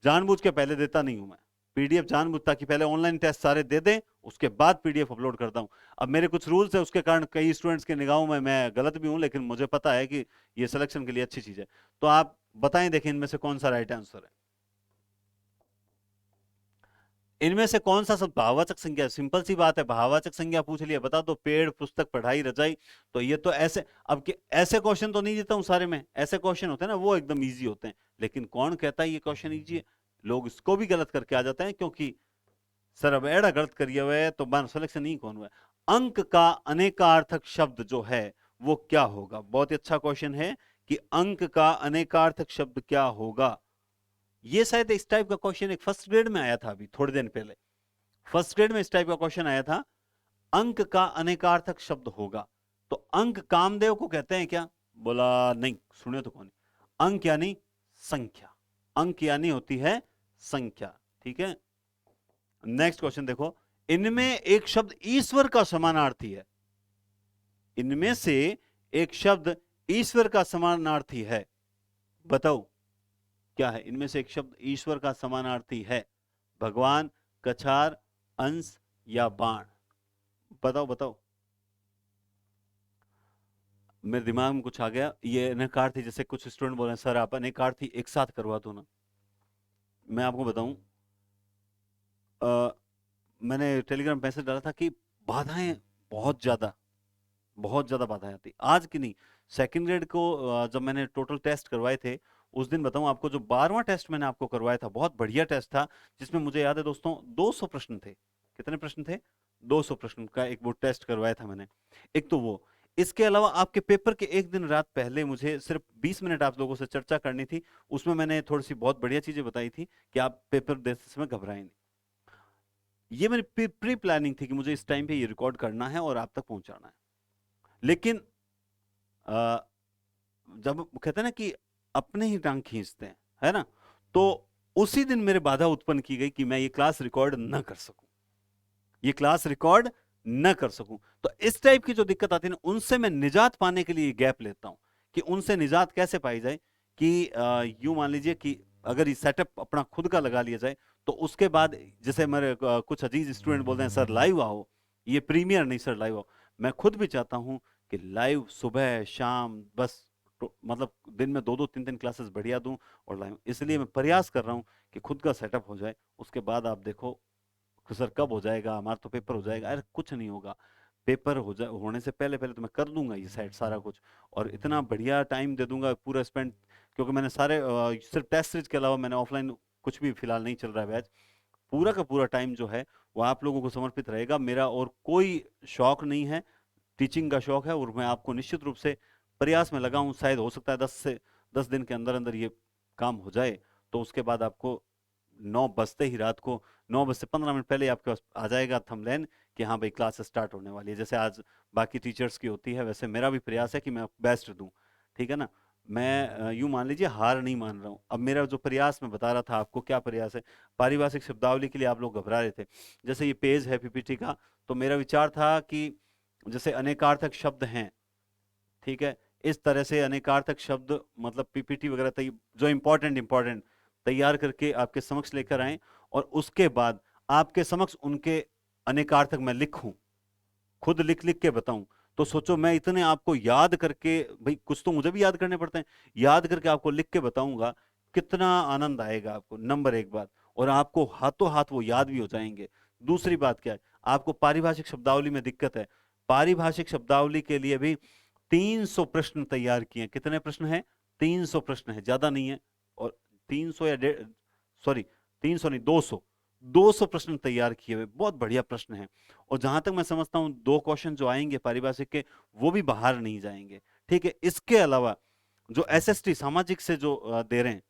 जानबूझ के पहले देता नहीं हूं मैं, पीडीएफ जानबूझ, ताकि पहले ऑनलाइन टेस्ट सारे दे दें, उसके बाद पीडीएफ अपलोड करता हूं। अब मेरे कुछ रूल्स है, उसके कारण कई स्टूडेंट्स के निगाहों में मैं गलत भी हूं, लेकिन मुझे पता है कि ये सिलेक्शन के लिए अच्छी चीज है। तो आप बताएं, देखें इनमें से कौन सा राइट आंसर है? इनमें से कौन सा सब भाववाचक संज्ञा? सिंपल सी बात है, भाववाचक संज्ञा पूछ लिया, बता दो। पेड़, पुस्तक, पढ़ाई, रजाई, तो ये तो ऐसे, अब के ऐसे क्वेश्चन तो नहीं देता हूं सारे में, ऐसे क्वेश्चन होते हैं ना वो एकदम इजी होते हैं। लेकिन कौन कहता है ये क्वेश्चन इजी है? लोग इसको भी गलत करके आ जाते हैं, क्योंकि सर अब एड़ा गलत करिए हुए है तो बन सिलेक्शन नहीं कौन हुआ है। अंक का अनेकार्थक शब्द जो है वो क्या होगा? बहुत ही अच्छा क्वेश्चन है कि अंक का अनेकार्थक शब्द क्या होगा। ये शायद इस टाइप का क्वेश्चन एक फर्स्ट ग्रेड में आया था अभी थोड़े दिन पहले, फर्स्ट ग्रेड में इस टाइप का क्वेश्चन आया था, अंक का अनेकार्थक शब्द होगा। तो अंक कामदेव को कहते हैं क्या? बोला नहीं, सुने तो कौन। अंक यानी संख्या, अंक यानी होती है संख्या, ठीक है। नेक्स्ट क्वेश्चन देखो, इनमें एक शब्द ईश्वर का समानार्थी है, इनमें से एक शब्द ईश्वर का समानार्थी है, बताओ क्या है। इनमें से एक शब्द ईश्वर का समानार्थी है, भगवान, कछार, अंश या बाण, बताओ बताओ। मेरे दिमाग में कुछ आ गया, ये अनेकार्थी, जैसे कुछ स्टूडेंट बोल रहे हैं सर आप अनेकार्थी एक साथ करवा दो ना। मैं आपको बताऊं, मैंने टेलीग्राम मैसेज डाला था कि बाधाएं बहुत ज्यादा, बहुत ज्यादा बाधाएं आती, आज की नहीं, सेकंड ग्रेड को जब मैंने टोटल टेस्ट करवाए थे, उस दिन बताऊं आपको, जो 12वां टेस्ट मैंने आपको करवाया था, बहुत बढ़िया टेस्ट था, जिसमें मुझे याद है दोस्तों 200 प्रश्न थे। कितने प्रश्न थे? 200 प्रश्न का एक वो टेस्ट करवाया था मैंने। एक तो वो, इसके अलावा आपके पेपर के एक दिन रात पहले मुझे सिर्फ 20 मिनट आप लोगों से चर्चा करनी थी, उसमें मैंने थोड़ी सी बहुत बढ़िया चीजें बताई थी कि आप पेपर देते समय घबराएं नहीं। ये मेरी प्री प्लानिंग थी कि मुझे इस टाइम पे ये रिकॉर्ड करना है और आप तक पहुंचाना है। लेकिन अ, जब कहते हैं ना कि अपने ही टांग खींचते हैं, है ना, तो उसी दिन मेरे बाधा उत्पन्न की गई कि मैं ये क्लास रिकॉर्ड न कर सकूं, ये क्लास रिकॉर्ड न कर सकूं। तो इस टाइप की जो दिक्कत आती है ना, उनसे मैं निजात पाने के लिए गैप लेता हूं कि उनसे निजात कैसे पाई जाए, कि यूं मान लीजिए कि अगर ये सेटअप अपना खुद का लगा लिया जाए, तो उसके बाद जैसे मेरे कुछ अजीज स्टूडेंट बोलते हैं सर लाइव आओ, ये प्रीमियर नहीं सर लाइव आओ। मैं खुद भी चाहता हूं कि लाइव सुबह शाम बस, तो मतलब दिन में 2-2 3-3 क्लासेस बढ़िया दूं और लाइव, इसलिए मैं प्रयास कर रहा हूं कि खुद का सेटअप हो जाए। उसके बाद आप देखो कि सर कब हो जाएगा, हमारा तो पेपर हो जाएगा, अरे कुछ नहीं होगा, पेपर होने से पहले पहले तो मैं कर दूंगा ये साइड सारा कुछ, और इतना बढ़िया टाइम दे दूंगा पूरा स्पेंड, क्योंकि मैंने सारे सिर्फ टेस्ट सीरीज के अलावा मैंने ऑफलाइन कुछ भी फिलहाल नहीं चल रहा है बैच, पूरा का पूरा टाइम जो है वो आप लोगों को समर्पित रहेगा। मेरा और कोई शौक नहीं है, टीचिंग का शौक है, और मैं आपको निश्चित रूप से प्रयास में लगा हूं, शायद हो सकता है 10 दिन के अंदर अंदर ये काम हो जाए, तो उसके बाद आपको 9 बजते ही रात को, 9 बज से 15 मिनट पहले आपके पास आ जाएगा थंबनेल कि हाँ भाई क्लास स्टार्ट होने वाली है। जैसे आज बाकी टीचर्स की होती है, वैसे मेरा भी प्रयास है कि मैं बेस्ट दूं, ठीक है ना। मैं यूं मान लीजिए हार नहीं मान रहा हूं। अब मेरा जो प्रयास मैं बता रहा था आपको, क्या प्रयास है, पारिभाषिक शब्दावली के लिए आप लोग घबरा रहे थे, जैसे ये पेज है पीपीटी का, तो मेरा विचार था कि जैसे अनेकार्थक शब्द हैं, ठीक है, इस तरह से अनेकार्थक शब्द मतलब पीपीटी वगैरह जो इंपॉर्टेंट इंपॉर्टेंट तैयार करके आपके समक्ष लेकर आए, और उसके बाद आपके समक्ष उनके अनेकार्थक मैं लिखूं, खुद लिख लिख के बताऊं। तो सोचो मैं इतने आपको याद करके, भाई कुछ तो मुझे भी याद करने पड़ते हैं, याद करके आपको लिख के बताऊंगा, कितना आनंद आएगा आपको, नंबर एक बात, और आपको हाथों हाथ वो याद भी हो जाएंगे। दूसरी बात क्या है, आपको पारिभाषिक शब्दावली में दिक्कत है, पारिभाषिक शब्दावली के लिए भी 300 प्रश्न तैयार किए। कितने प्रश्न हैं? 300 प्रश्न है, ज्यादा नहीं है। और 300 या सॉरी 300 नहीं, 200 प्रश्न तैयार किए हुए, बहुत बढ़िया प्रश्न है। और जहां तक मैं समझता हूं 2 क्वेश्चन जो आएंगे पारिभाषिक के, वो भी बाहर नहीं जाएंगे, ठीक है। इसके अलावा जो एसएसटी सामाजिक से जो दे रहे हैं,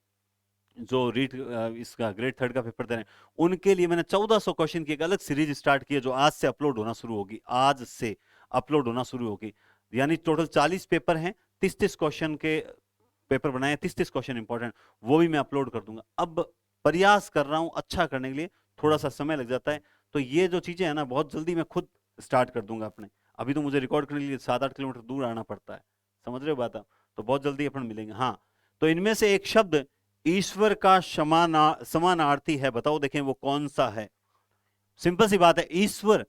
जो रीट इसका ग्रेड 3 का पेपर दे रहे हैं, उनके लिए मैंने 1400 क्वेश्चन की एक अलग सीरीज स्टार्ट की है, जो आज से अपलोड होना शुरू होगी, आज से अपलोड होना शुरू होगी। यानी टोटल 40 पेपर हैं, 30-30 क्वेश्चन के पेपर बनाए, 30-30 क्वेश्चन इंपॉर्टेंट, वो भी मैं अपलोड कर दूंगा। अब प्रयास कर रहा हूं अच्छा करने के लिए, थोड़ा सा समय लग जाता है, तो ये जो चीजें है ना, बहुत जल्दी मैं खुद स्टार्ट कर दूंगा अपने। अभी तो मुझे रिकॉर्ड करने के लिए 7-8 किलोमीटर दूर आना पड़ता है, समझ रहे हो बात आप, तो बहुत जल्दी अपन मिलेंगे। हाँ, तो इनमें से एक शब्द ईश्वर का समानार्थी है, बताओ देखें वो कौन सा है। सिंपल सी बात है, ईश्वर,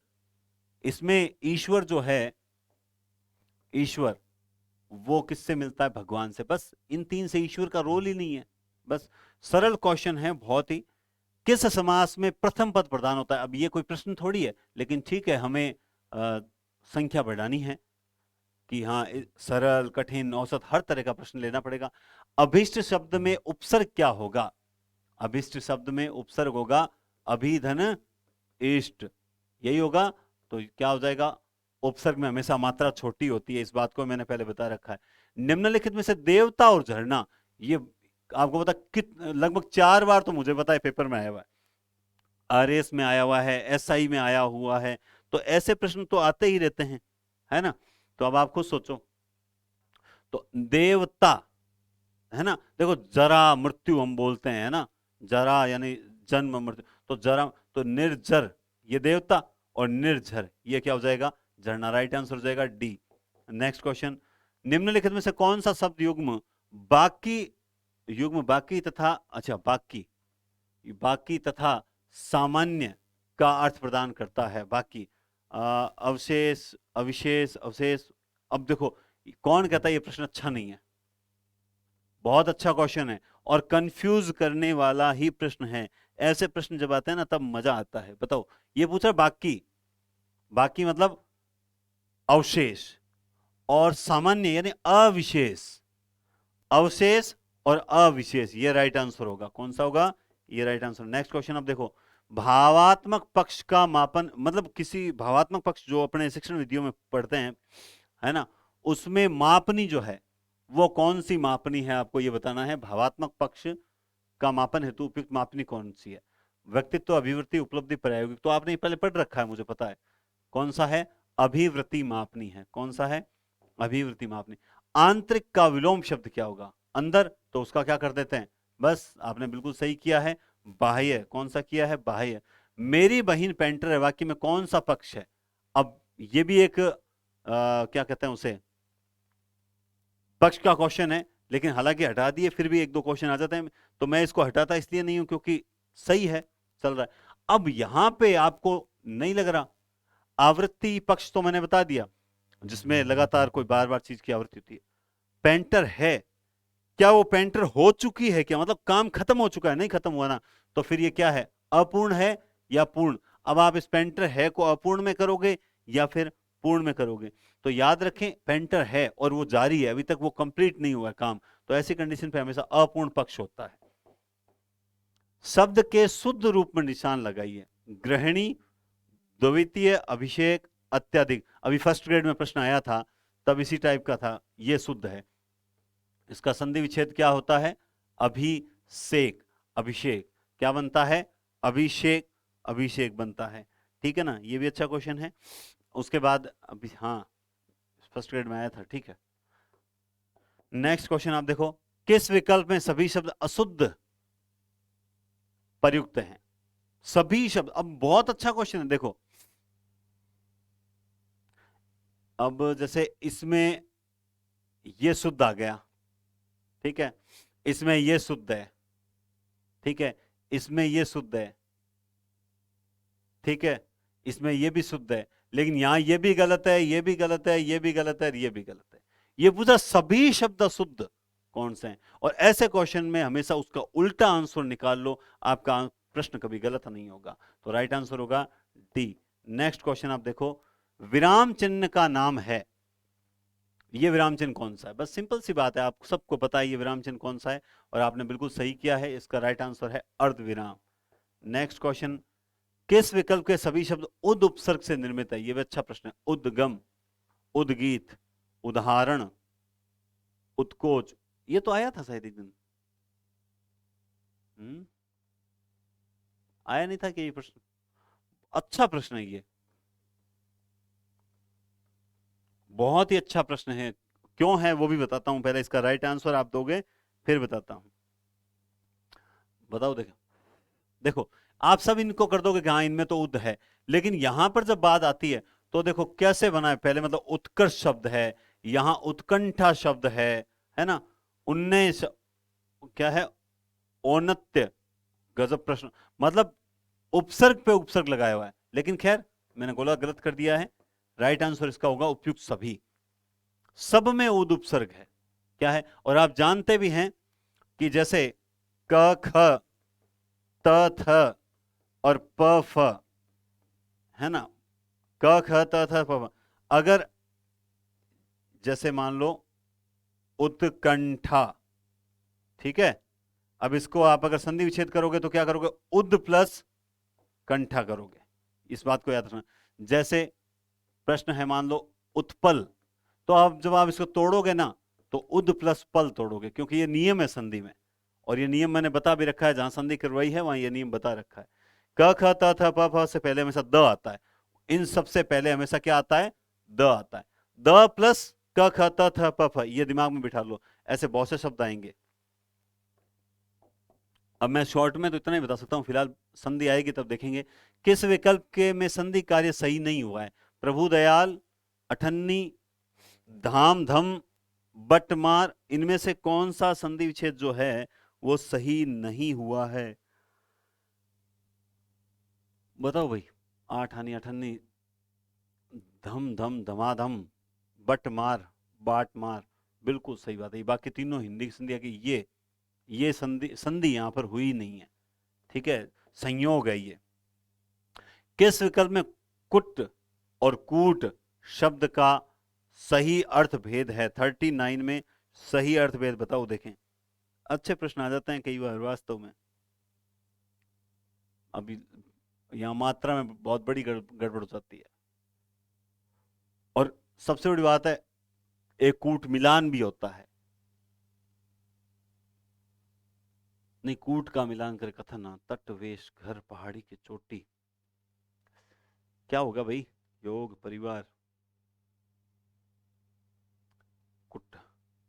इसमें ईश्वर जो है, ईश्वर वो किससे मिलता है? भगवान से। बस इन 3 से ईश्वर का रोल ही नहीं है, बस सरल क्वेश्चन है बहुत ही। किस समास में प्रथम पद प्रधान होता है? अब ये कोई प्रश्न थोड़ी है, लेकिन ठीक है, हमें संख्या बढ़ानी है कि हाँ सरल कठिन औसत हर तरह का प्रश्न लेना पड़ेगा। अभिष्ट शब्द में उपसर्ग क्या होगा? अभिष्ट शब्द में उपसर्ग होगा अभिधन इष्ट, यही होगा। तो क्या हो जाएगा? उपसर्ग में हमेशा मात्रा छोटी होती है, इस बात को मैंने पहले बता रखा है। निम्नलिखित में से देवता और झरना, ये आपको पता लगभग 4 बार तो मुझे पता है पेपर में आया हुआ है, आरएस में आया हुआ है, एसआई में आया हुआ है, तो ऐसे प्रश्न तो आते ही रहते हैं, है ना। तो अब आप खुद सोचो, तो तो देवता, है ना। देखो जरा मृत्यु हम बोलते हैं, है ना, जरा यानी जन्म मृत्यु, तो जरा, तो निर्जर ये देवता, और निर्झर ये क्या हो जाएगा, झरना। राइट आंसर हो जाएगा डी। नेक्स्ट क्वेश्चन, निम्नलिखित में से कौन सा शब्द युग्म बाकी, युग्म बाकी तथा, अच्छा बाकी, बाकी तथा सामान्य का अर्थ प्रदान करता है। बाकी, अवशेष, अविशेष, अवशेष। अब देखो कौन कहता है ये प्रश्न अच्छा नहीं है, बहुत अच्छा क्वेश्चन है और कंफ्यूज करने वाला ही प्रश्न है। ऐसे प्रश्न जब आते हैं ना तब मजा आता है। बताओ, ये पूछा बाकी, बाकी मतलब अवशेष, और सामान्य यानी अविशेष, अवशेष और अविशेष, ये राइट आंसर होगा। कौन सा होगा, ये राइट आंसर। नेक्स्ट क्वेश्चन अब देखो, भावात्मक पक्ष का मापन, मतलब किसी भावात्मक पक्ष जो अपने शिक्षण विधियों में पढ़ते हैं, है ना, उसमें मापनी जो है वो कौन सी मापनी है, आपको ये बताना है। भावात्मक पक्ष का मापन हेतु उपयुक्त मापनी कौन सी है। व्यक्तित्व, अभिवृत्ति, उपलब्धि, प्रायोगिक, तो आपने पहले पढ़ रखा है मुझे पता है। कौन सा है, अभिवृत्ति मापनी है। कौन सा है, अभिवृत्ति मापनी। आंतरिक का विलोम शब्द क्या होगा, अंदर, तो उसका क्या कर देते हैं, बस आपने बिल्कुल सही किया है, बाह्य। कौन सा किया है, बाह्य। मेरी बहन पेंटर है, वाक्य में कौन सा पक्ष है। अब ये भी एक क्या कहते हैं उसे, पक्ष का क्वेश्चन है, लेकिन हालांकि हटा दिए फिर भी एक दो क्वेश्चन आ जाते हैं, तो मैं इसको हटाता इसलिए नहीं हूं क्योंकि सही है, चल रहा है। अब यहां पे आपको नहीं लग रहा, आवृत्ति पक्ष तो मैंने बता दिया, जिसमें लगातार कोई बार बार चीज की आवृत्ति होती है। पेंटर है, क्या वो पेंटर हो चुकी है, क्या मतलब काम खत्म हो चुका है, नहीं खत्म हुआ ना, तो फिर ये क्या है, अपूर्ण है या पूर्ण। अब आप इस पेंटर है को अपूर्ण में करोगे या फिर पूर्ण में करोगे, तो याद रखें पेंटर है और वो जारी है, अभी तक वो कंप्लीट नहीं हुआ है काम, तो ऐसी कंडीशन पे हमेशा अपूर्ण पक्ष होता है। शब्द के शुद्ध रूप में निशान लगाइए, गृहिणी, द्वितीय, अभिषेक, अत्यधिक। अभी फर्स्ट ग्रेड में प्रश्न आया था तब इसी टाइप का था, ये शुद्ध है। इसका संधि विच्छेद क्या होता है, अभिषेक, अभिषेक क्या बनता है, अभिषेक, अभिषेक बनता है। ठीक है ना, ये भी अच्छा क्वेश्चन है। उसके बाद अभी, हाँ फर्स्ट ग्रेड में आया था, ठीक है। नेक्स्ट क्वेश्चन आप देखो, किस विकल्प में सभी शब्द अशुद्ध प्रयुक्त हैं। सभी शब्द, अब बहुत अच्छा क्वेश्चन है देखो, अब जैसे इसमें ये शुद्ध आ गया, ठीक है, इसमें ये शुद्ध है, ठीक है, इसमें ये शुद्ध है, ठीक है, इसमें ये भी शुद्ध है, लेकिन यहां ये भी गलत है, ये भी गलत है, ये भी गलत है, ये भी गलत है। ये पूछा सभी शब्द अशुद्ध कौन से हैं, और ऐसे क्वेश्चन में हमेशा उसका उल्टा आंसर निकाल लो, आपका प्रश्न कभी गलत नहीं होगा। तो राइट आंसर होगा डी। नेक्स्ट क्वेश्चन आप देखो, विराम चिन्ह का नाम है, ये विराम चिन्ह कौन सा है। बस सिंपल सी बात है, आप सबको पता है ये विराम चिन्ह कौन सा है, और आपने बिल्कुल सही किया है, इसका राइट आंसर है अर्धविराम। नेक्स्ट क्वेश्चन, किस विकल्प के सभी शब्द उद उपसर्ग से निर्मित है। ये भी अच्छा प्रश्न है। उद्गम, उद्गीत, उदाहरण, उत्कोच, ये तो आया था शायद एक दिन, आया नहीं था कि ये प्रश्न, अच्छा प्रश्न है ये, बहुत ही अच्छा प्रश्न है। क्यों है वो भी बताता हूं, पहले इसका राइट आंसर आप दोगे फिर बताता हूं। बताओ, देखो देखो, आप सब इनको कर दोगे कि हाँ इनमें तो उद है, लेकिन यहां पर जब बात आती है तो देखो कैसे बना है, पहले मतलब उत्कर्ष शब्द है, यहां उत्कंठा शब्द है ना, उन्नीस क्या है, औन्नत्य, गजब प्रश्न, मतलब उपसर्ग पे उपसर्ग लगाया हुआ है, लेकिन खैर मैंने बोला गलत कर दिया है। राइट आंसर इसका होगा उपयुक्त सभी, सब में उद उपसर्ग है, क्या है। और आप जानते भी हैं कि जैसे क ख त थ और प फ, है ना, क ख त थ प फ, अगर जैसे मान लो उत्कंठा, ठीक है, अब इसको आप अगर संधि विच्छेद करोगे तो क्या करोगे, उद प्लस कंठा करोगे, इस बात को याद रखना। जैसे प्रश्न है मान लो उत्पल, तो आप जब आप इसको तोड़ोगे ना तो उद प्लस पल तोड़ोगे, क्योंकि ये नियम है संधि में, और ये नियम मैंने बता भी रखा है, जहां संधि करवाई है वहां ये नियम बता रखा है। क ख त थ प फ से पहले हमेशा द आता है, इन सबसे पहले हमेशा क्या आता है, द आता है, द प्लस क ख त थ प फ, ये दिमाग में बिठा लो, ऐसे बहुत से शब्द आएंगे। अब मैं शॉर्ट में तो इतना ही बता सकता हूं, फिलहाल संधि आएगी तब देखेंगे। किस विकल्प के में संधि कार्य सही नहीं हुआ है? प्रभु दयाल, अठन्नी, धाम धम, बटमार, इनमें से कौन सा संधि विच्छेद जो है वो सही नहीं हुआ है? बताओ भाई। आठ आनी अठन्नी, धम धम धमाधम, बट मार, बाट मार, बिल्कुल सही बात है। बाकी तीनों हिंदी की संधि है कि ये संधि संधि यहां पर हुई नहीं है, ठीक है, संयोग है ये। किस विकल्प में कुट और कूट शब्द का सही अर्थ भेद है? 39 में सही अर्थ भेद बताओ, देखें। अच्छे प्रश्न आ जाते हैं कई बार वास्तव में। अभी यहां मात्रा में बहुत बड़ी गड़बड़ हो जाती है। और सबसे बड़ी बात है, एक कूट मिलान भी होता है। नहीं, कूट का मिलान करे कथना, तट वेश घर पहाड़ी की चोटी, क्या होगा भाई? योग परिवार, कुट,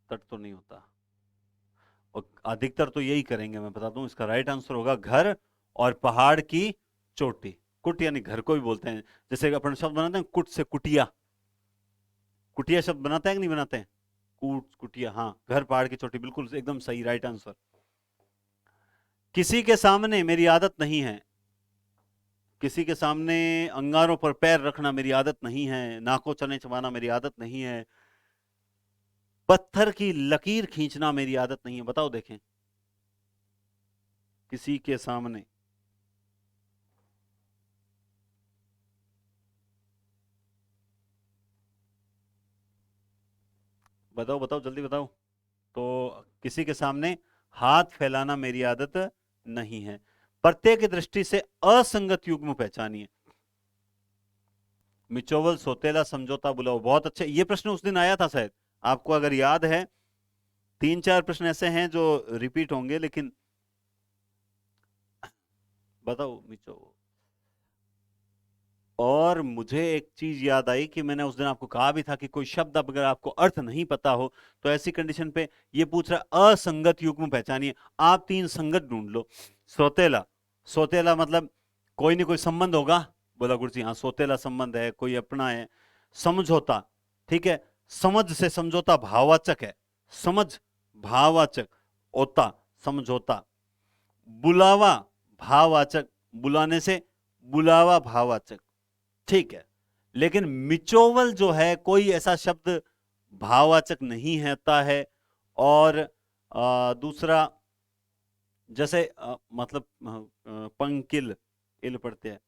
तट तो नहीं होता। और अधिकतर तो यही करेंगे, मैं बता दूं, इसका राइट आंसर होगा घर और पहाड़ की चोटी। कुट यानी घर को भी बोलते हैं, जैसे अपन शब्द बनाते हैं कुट से कुटिया, कुटिया शब्द बनाते हैं कि नहीं बनाते हैं? कूट कुटिया, हाँ, घर पहाड़ की चोटी, बिल्कुल एकदम सही, राइट आंसर। किसी के सामने मेरी आदत नहीं है, किसी के सामने अंगारों पर पैर रखना मेरी आदत नहीं है, नाकों चने चबाना मेरी आदत नहीं है, पत्थर की लकीर खींचना मेरी आदत नहीं है। बताओ देखें। किसी के सामने, बताओ बताओ जल्दी बताओ। तो किसी के सामने हाथ फैलाना मेरी आदत नहीं है। प्रत्येक की दृष्टि से असंगत युग्म पहचानिए। मिचोवल, सोतेला, समझौता, बुलाओ, बहुत अच्छे। ये प्रश्न उस दिन आया था शायद, आपको अगर याद है। 3-4 प्रश्न ऐसे हैं जो रिपीट होंगे, लेकिन बताओ मिचो। और मुझे एक चीज याद आई कि मैंने उस दिन आपको कहा भी था कि कोई शब्द अगर आपको अर्थ नहीं पता हो तो ऐसी कंडीशन पे ये पूछ रहा है असंगत युग्म पहचानिए, आप 3 संगत ढूंढ लो। सोतेला, सोतेला मतलब कोई नहीं कोई संबंध होगा। बोला गुरुजी हाँ, सोतेला संबंध है, कोई अपना है। समझौता, ठीक है, समझ से समझौता भाववाचक है, समझ भाववाचक, ओता समझौता। बुलावा भाववाचक, बुलाने से बुलावा भाववाचक, ठीक है। लेकिन मिचोवल जो है कोई ऐसा शब्द भाववाचक नहीं होता है। और दूसरा, जैसे मतलब पंकिल, इल पढ़ते हैं,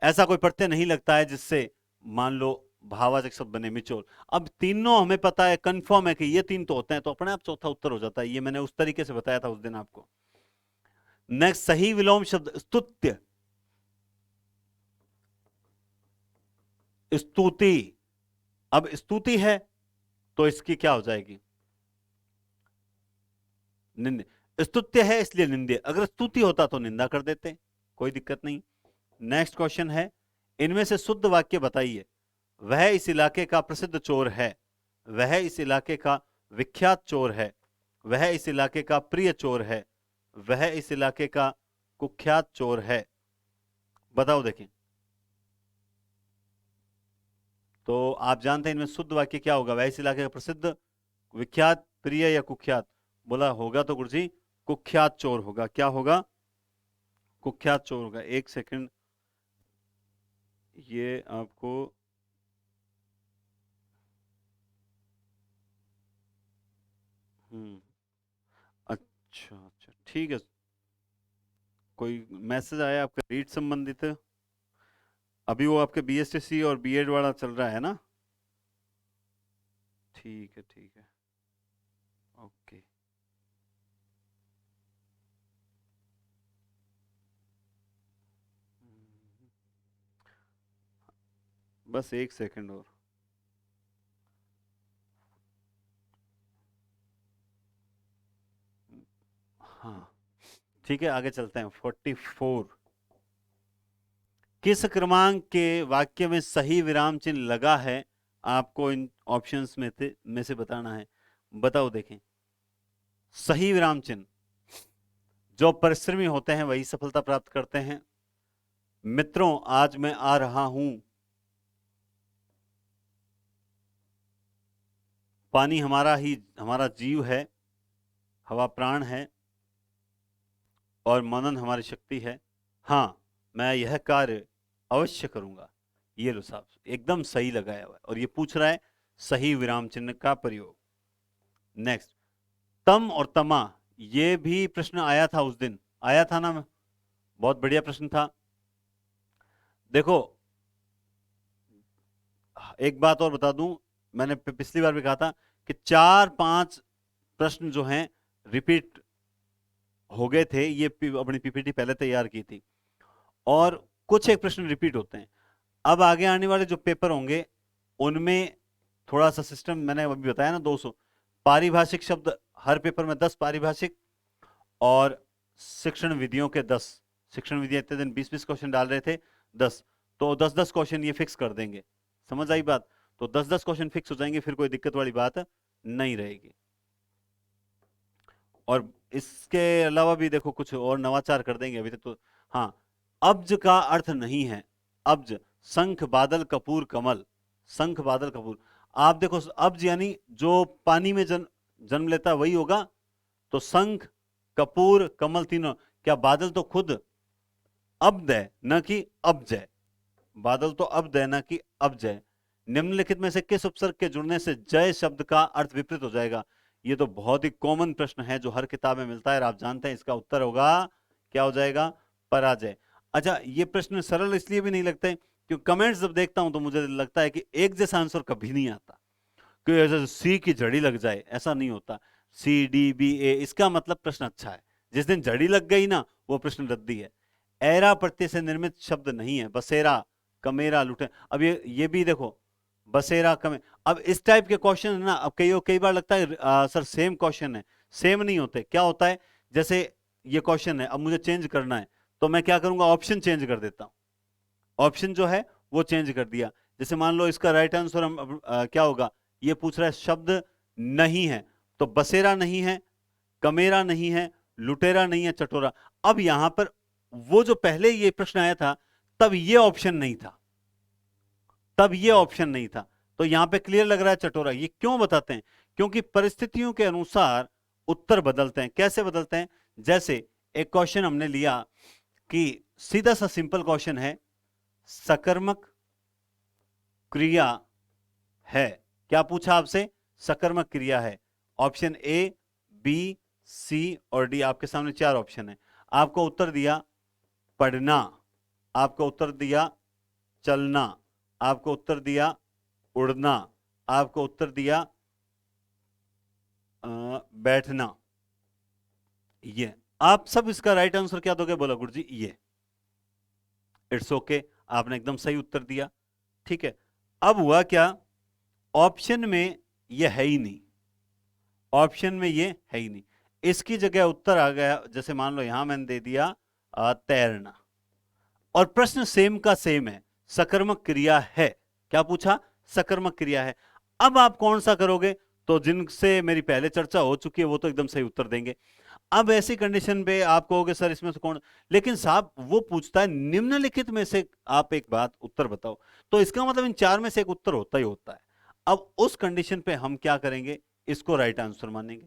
ऐसा कोई प्रत्यय नहीं लगता है जिससे मान लो भाववाचक शब्द बने मिचोल। अब तीनों हमें पता है, कंफर्म है कि ये 3 तो होते हैं, तो अपने आप चौथा उत्तर हो जाता है। ये मैंने उस तरीके से बताया था उस दिन आपको। नेक्स्ट, सही विलोम शब्द स्तुत्य, स्तुति। अब स्तुति है तो इसकी क्या हो जाएगी? निंदे। स्तुत्य है इसलिए निंदे, अगर स्तुति होता तो निंदा कर देते, कोई दिक्कत नहीं। नेक्स्ट क्वेश्चन है, इनमें से शुद्ध वाक्य बताइए। वह इस इलाके का प्रसिद्ध चोर है, वह इस इलाके का विख्यात चोर है, वह इस इलाके का प्रिय चोर है, वह इस इलाके का कुख्यात चोर है। बताओ देखें। तो आप जानते हैं इनमें शुद्ध वाक्य क्या होगा? वह इस इलाके का प्रसिद्ध, विख्यात, प्रिय या कुख्यात? बोला होगा तो गुरुजी कुख्यात चोर होगा। क्या होगा? कुख्यात चोर होगा। एक सेकंड, ये आपको हम्म, अच्छा अच्छा ठीक है। कोई मैसेज आया आपका रीड संबंधित? अभी वो आपके बीएसटीसी और बीएड वाला चल रहा है ना? ठीक है ठीक है, ओके। बस एक सेकंड और। हाँ ठीक है, आगे चलते हैं। 44, किस क्रमांक के वाक्य में सही विराम चिन्ह लगा है आपको इन ऑप्शंस में से बताना है। बताओ देखें। सही विराम चिन्ह, जो परिश्रमी होते हैं वही सफलता प्राप्त करते हैं। मित्रों आज मैं आ रहा हूं, पानी हमारा जीव है, हवा प्राण है और मनन हमारी शक्ति है। हाँ मैं यह कार्य अवश्य करूंगा। ये लो साहब, एकदम सही लगाया हुआ है। और ये पूछ रहा है सही विराम चिन्ह का प्रयोग। नेक्स्ट, तम और तमा, ये भी प्रश्न आया था उस दिन, आया था ना, बहुत बढ़िया प्रश्न था। देखो एक बात और बता दूं, मैंने पिछली बार भी कहा था कि 4-5 प्रश्न जो हैं रिपीट हो गए थे। ये अपनी पीपीटी पहले तैयार की थी और कुछ एक प्रश्न रिपीट होते हैं। अब आगे आने वाले जो पेपर होंगे उनमें थोड़ा सा सिस्टम मैंने अभी बताया ना, 200 पारिभाषिक शब्द हर पेपर में, 10 पारिभाषिक और शिक्षण विधियों के 10। शिक्षण विधियां इतने दिन 20-20 क्वेश्चन डाल रहे थे, 10 तो 10-10 क्वेश्चन ये फिक्स कर देंगे। समझ आई बात? तो 10-10 क्वेश्चन फिक्स हो जाएंगे, फिर कोई दिक्कत वाली बात नहीं रहेगी। और इसके अलावा भी देखो कुछ और नवाचार कर देंगे अभी तक तो। हाँ, अब्ज का अर्थ नहीं है अब्ज, शंख बादल कपूर कमल, शंख बादल कपूर। आप देखो अब्ज यानी जो पानी में जन्म लेता है वही होगा। तो शंख कपूर कमल तीनों, क्या बादल तो खुद अब्द है न कि अब्ज है। बादल तो अब्द है ना कि अब्ज है। निम्नलिखित में से किस उपसर्ग के जुड़ने से जय शब्द का अर्थ विपरीत हो जाएगा? ये तो बहुत ही कॉमन प्रश्न है जो हर किताब में मिलता है और आप जानते हैं इसका उत्तर होगा, क्या हो जाएगा? पराजय। अच्छा, ये प्रश्न सरल इसलिए भी नहीं लगते क्योंकि कमेंट्स जब देखता हूं तो मुझे लगता है कि एक जैसा आंसर कभी नहीं आता, क्योंकि ऐसा सी की जड़ी लग जाए, ऐसा नहीं होता। CDBA, इसका मतलब प्रश्न अच्छा है। जिस दिन जड़ी लग गई ना, वो प्रश्न रद्दी है। एरा प्रत्यय से निर्मित शब्द नहीं है, बसेरा कमेरा लुटे। अब ये भी देखो, बसेरा कमे। अब इस टाइप के क्वेश्चन है ना, अब कई बार लगता है सर सेम क्वेश्चन है, सेम नहीं होते। क्या होता है, जैसे ये क्वेश्चन है, अब मुझे चेंज करना है तो मैं क्या करूंगा, ऑप्शन चेंज कर देता हूं। ऑप्शन जो है वो चेंज कर दिया। जैसे मान लो इसका राइट आंसर हम क्या होगा, ये पूछ रहा है शब्द नहीं है, तो बसेरा नहीं है, कमेरा नहीं है, लुटेरा नहीं है, चटोरा। अब यहां पर वो जो पहले ये प्रश्न आया था तब ये ऑप्शन नहीं था, तब ये ऑप्शन नहीं था। तो यहां पे क्लियर लग रहा है चटोरा। ये क्यों बताते हैं? क्योंकि परिस्थितियों के अनुसार उत्तर बदलते हैं। कैसे बदलते हैं? जैसे एक क्वेश्चन हमने लिया कि सीधा सा सिंपल क्वेश्चन है, सकर्मक क्रिया है। क्या पूछा आपसे? सकर्मक क्रिया है। ऑप्शन A, B, C और D, आपके सामने 4 ऑप्शन है। आपको उत्तर दिया पढ़ना, आपको उत्तर दिया चलना, आपको उत्तर दिया उड़ना, आपको उत्तर दिया बैठना। ये आप सब इसका राइट आंसर क्या दोगे? बोला गुरुजी ये। इट्स ओके, आपने एकदम सही उत्तर दिया। ठीक है, अब हुआ क्या, ऑप्शन में ये है ही नहीं, ऑप्शन में ये है ही नहीं। इसकी जगह उत्तर आ गया, जैसे मान लो यहां मैंने दे दिया तैरना, और प्रश्न सेम का सेम है, सकर्मक क्रिया है। क्या पूछा? सकर्मक क्रिया है। अब आप कौन सा करोगे? तो जिनसे मेरी पहले चर्चा हो चुकी है वो तो एकदम सही उत्तर देंगे। अब ऐसी कंडीशन पे आप कहोगे सर इसमें से कौन, लेकिन साहब वो पूछता है निम्नलिखित में से आप एक बात उत्तर बताओ, तो इसका मतलब इन 4 में से एक उत्तर होता ही होता है। अब उस कंडीशन पे हम क्या करेंगे, इसको राइट आंसर मानेंगे।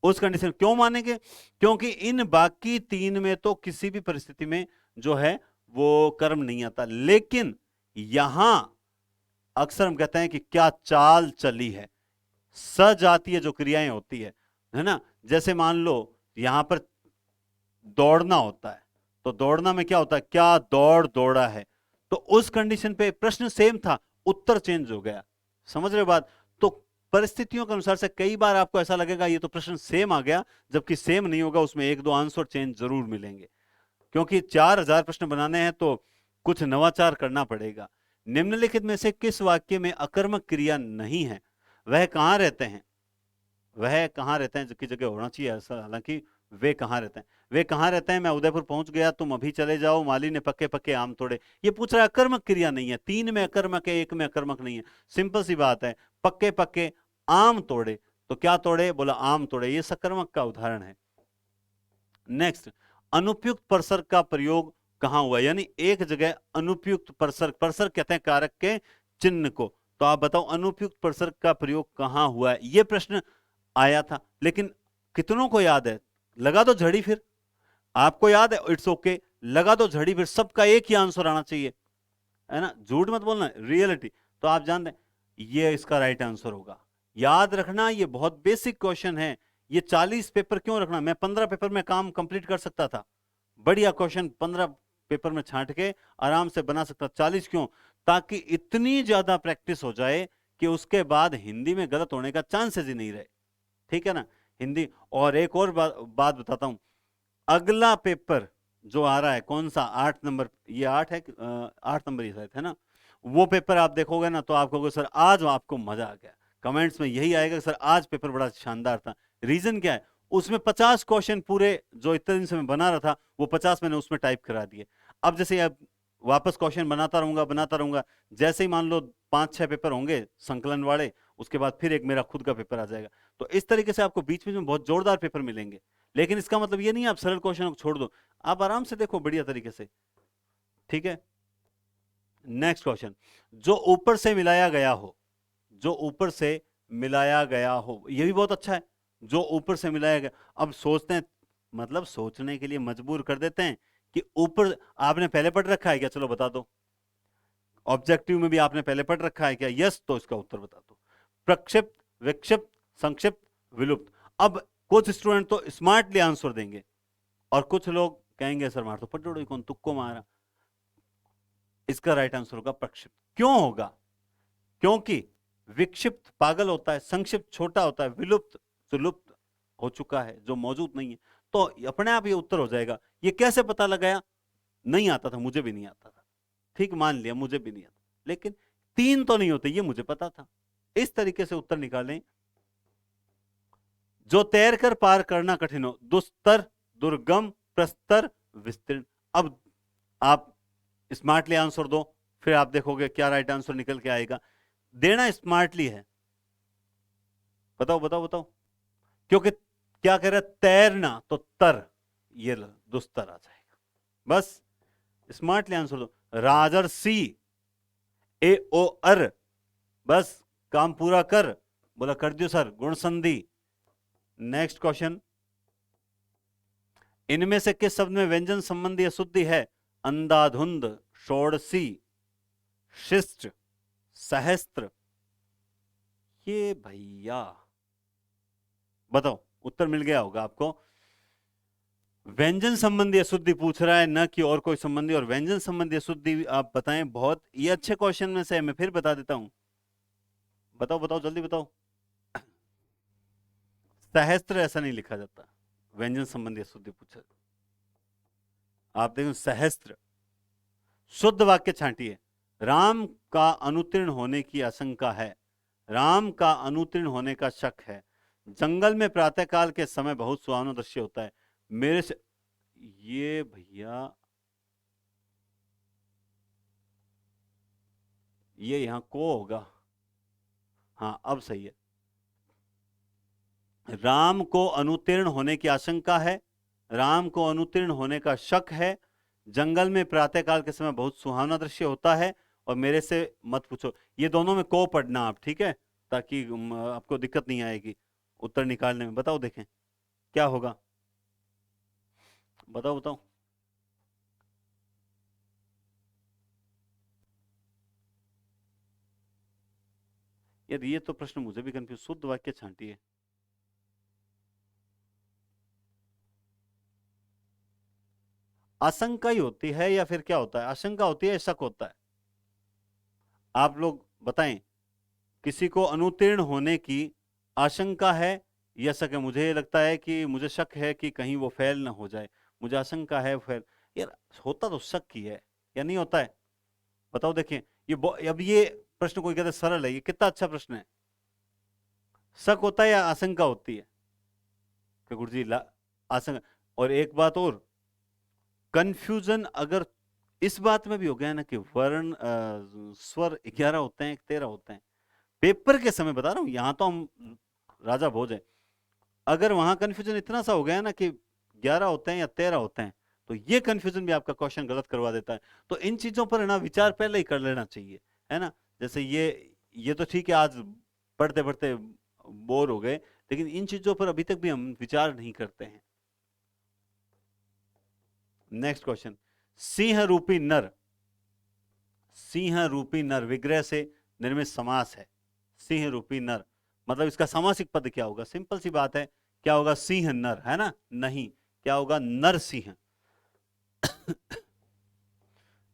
उस कंडीशन क्यों मानेंगे? क्योंकि इन बाकी 3 में तो किसी भी परिस्थिति में जो है वो कर्म नहीं आता, लेकिन यहां अक्सर हम कहते हैं कि क्या चाल चली है, सजातीय जो क्रियाएं होती है ना। जैसे मान लो यहां पर दौड़ना होता है, तो दौड़ना में क्या होता है, क्या दौड़ा है। तो उस कंडीशन पे प्रश्न सेम था, उत्तर चेंज हो गया। समझ रहे हो बात? तो परिस्थितियों के अनुसार से कई बार आपको ऐसा लगेगा ये तो प्रश्न सेम आ गया, जबकि सेम नहीं होगा, उसमें 1-2 आंसर चेंज जरूर मिलेंगे। क्योंकि 4000 प्रश्न बनाने हैं तो कुछ नवाचार करना पड़ेगा। निम्नलिखित में से किस वाक्य में अकर्मक क्रिया नहीं है? वह कहां रहते हैं, वह कहां रहते हैं की जगह होना चाहिए ऐसा, हालांकि वे कहां रहते हैं। वे कहाँ रहते हैं? मैं उदयपुर पहुंच गया, तुम अभी चले जाओ, माली ने पक्के पक्के आम तोड़े। ये पूछ रहा है, अकर्मक क्रिया नहीं है, 3 में अकर्मक है, 1 में अकर्मक नहीं है। सिंपल सी बात है, पक्के पक्के आम तोड़े, तो क्या तोड़े? बोला आम तोड़े, ये सकर्मक का उदाहरण है। नेक्स्ट, अनुपयुक्त परसर्ग का प्रयोग कहां हुआ? यानी एक जगह अनुपयुक्त परसर्ग, परसर्ग कहते हैं कारक के चिन्ह को, तो आप बताओ अनुपयुक्त परसर्ग का प्रयोग कहां हुआ है? यह प्रश्न आया था, लेकिन कितनों को याद है? लगा दो झड़ी फिर। आपको याद है, इट्स ओके, लगा दो झड़ी फिर, सबका एक ही आंसर आना चाहिए, है ना, झूठ मत बोलना, रियलिटी। तो आप जानते हैं ये इसका राइट आंसर होगा। याद रखना, ये बहुत बेसिक क्वेश्चन है। ये 40 पेपर क्यों रखना? मैं 15 पेपर में काम कंप्लीट कर सकता था, बढ़िया क्वेश्चन 15 पेपर में छांट के आराम से बना सकता। 40 क्यों? ताकि इतनी ज्यादा प्रैक्टिस हो जाए कि उसके बाद हिंदी में गलत होने का चांसेस ही नहीं रहे, ठीक है ना। हिंदी, और एक और बात बताता हूं, अगला पेपर जो आ रहा है कौन सा? 8 नंबर, ये 8 है, 8 नंबर ही शायद है ना। वो पेपर आप देखोगे ना तो आप कहोगे सर आज आपको मजा आ गया। कमेंट्स में यही आएगा सर आज पेपर बड़ा शानदार था। रीजन क्या है? उसमें 50 क्वेश्चन पूरे जो इतने दिन से मैं बना रहा था, वो 50 मैंने उसमें टाइप करा दिए। अब जैसे अब वापस क्वेश्चन बनाता रहूंगा, जैसे ही मान लो 5-6 पेपर होंगे संकलन वाले, उसके बाद फिर एक मेरा खुद का पेपर आ जाएगा। तो इस तरीके से आपको बीच बीच में बहुत जोरदार पेपर मिलेंगे। लेकिन इसका मतलब ये नहीं आप सरल क्वेश्चन को छोड़ दो, आप आराम से देखो बढ़िया तरीके से, ठीक है। नेक्स्ट क्वेश्चन, जो ऊपर से मिलाया गया हो, जो ऊपर से मिलाया गया हो, ये भी बहुत अच्छा है। जो ऊपर से मिलाया गया, अब सोचते हैं, मतलब सोचने के लिए मजबूर कर देते हैं कि ऊपर आपने पहले पढ़ रखा है क्या? चलो बता दो। ऑब्जेक्टिव में भी आपने पहले पढ़ रखा है क्या? यस, तो इसका उत्तर बता दो। प्रक्षिप्त, विक्षिप्त, संक्षिप्त, विलुप्त। अब कुछ स्टूडेंट तो स्मार्टली आंसर देंगे और कुछ लोग कहेंगे सर मार तो पटोड़ी कौन तुक्को मारा। इसका राइट आंसर होगा प्रक्षिप्त। क्यों होगा? क्योंकि विक्षिप्त पागल होता है, संक्षिप्त छोटा होता है, विलुप्त जो लुप्त हो चुका है, जो मौजूद नहीं है। तो अपने आप ये उत्तर हो जाएगा। ये कैसे पता लगाया? नहीं आता था, मुझे भी नहीं आता था, ठीक मान लिया मुझे भी नहीं आता, लेकिन 3 तो नहीं होते ये मुझे पता था। इस तरीके से उत्तर निकालें। जो तैर कर पार करना कठिन हो, दुस्तर, दुर्गम, प्रस्तर, विस्तीर्ण। अब आप स्मार्टली आंसर दो, फिर आप देखोगे क्या राइट आंसर निकल के आएगा। देना स्मार्टली है, बताओ बताओ बताओ। क्योंकि क्या कह रहा है? तैरना, तो तर, ये दुस्तर आ जाएगा। बस स्मार्टली आंसर दो। राजर्षि, ए ओ अर, बस काम पूरा कर। बोला कर दियो सर, गुण संधि। नेक्स्ट क्वेश्चन, इनमें से किस शब्द में व्यंजन संबंधी अशुद्धि है? अंधाधुंध, षोडशी, शिष्ट, सहस्त्र। ये भैया बताओ, उत्तर मिल गया होगा आपको। व्यंजन संबंधी अशुद्धि पूछ रहा है, न कि और कोई संबंधी। और व्यंजन संबंधी अशुद्धि आप बताएं, बहुत ये अच्छे क्वेश्चन में से मैं फिर बता देता हूं। बताओ बताओ जल्दी बताओ। सहस्त्र ऐसा नहीं लिखा जाता, व्यंजन संबंधी अशुद्धि पूछा। आप देखो सहस्त्र। शुद्ध वाक्य छांटिए। राम का अनुतीर्ण होने की आशंका है, राम का अनुतीर्ण होने का शक है। जंगल में प्रातःकाल के समय बहुत सुहावना दृश्य होता है। मेरे से ये भैया, ये यहां को होगा। हाँ अब सही है। राम को अनुतीर्ण होने की आशंका है, राम को अनुतीर्ण होने का शक है, जंगल में प्रातःकाल के समय बहुत सुहावना दृश्य होता है, और मेरे से मत पूछो। ये दोनों में को पढ़ना आप, ठीक है, ताकि आपको दिक्कत नहीं आएगी उत्तर निकालने में। बताओ देखें क्या होगा, बताओ बताओ। यार ये तो प्रश्न मुझे भी कंफ्यूज, शुद्ध वाक्य छांटिए। आशंका ही होती है या फिर क्या होता है? आशंका होती है, शक होता है? आप लोग बताएं, किसी को अनुतीर्ण होने की आशंका है या शक है? मुझे लगता है कि मुझे शक है कि कहीं वो फेल ना हो जाए, मुझे आशंका है फेल। यार होता तो शक ही है या नहीं होता है? बताओ देखें। अब ये प्रश्न कोई कहता है सरल है, ये कितना अच्छा प्रश्न है। शक होता है या आशंका होती है? कि गुरु जी आशंका, और एक बात और, कंफ्यूजन अगर इस बात में भी हो गया ना कि वर्ण स्वर 11 होते हैं 13 होते हैं, पेपर के समय बता रहा हूं, यहां तो हम राजा भोज है, अगर वहां कंफ्यूजन इतना सा हो गया ना कि 11 होते हैं या 13 होते हैं, तो ये कंफ्यूजन भी आपका क्वेश्चन गलत करवा देता है। तो इन चीजों पर है ना विचार पहले ही कर लेना चाहिए, है ना। जैसे ये तो ठीक है, आज पढ़ते पढ़ते बोर हो गए, लेकिन इन चीजों पर अभी तक भी हम विचार नहीं करते हैं। नेक्स्ट क्वेश्चन, सिंह रूपी नर, सिंह रूपी नर विग्रह से निर्मित समास है। सिंह रूपी नर मतलब इसका समासिक पद क्या होगा? सिंपल सी बात है, क्या होगा? सिंह नर, है ना? नहीं, क्या होगा? नर सिंह।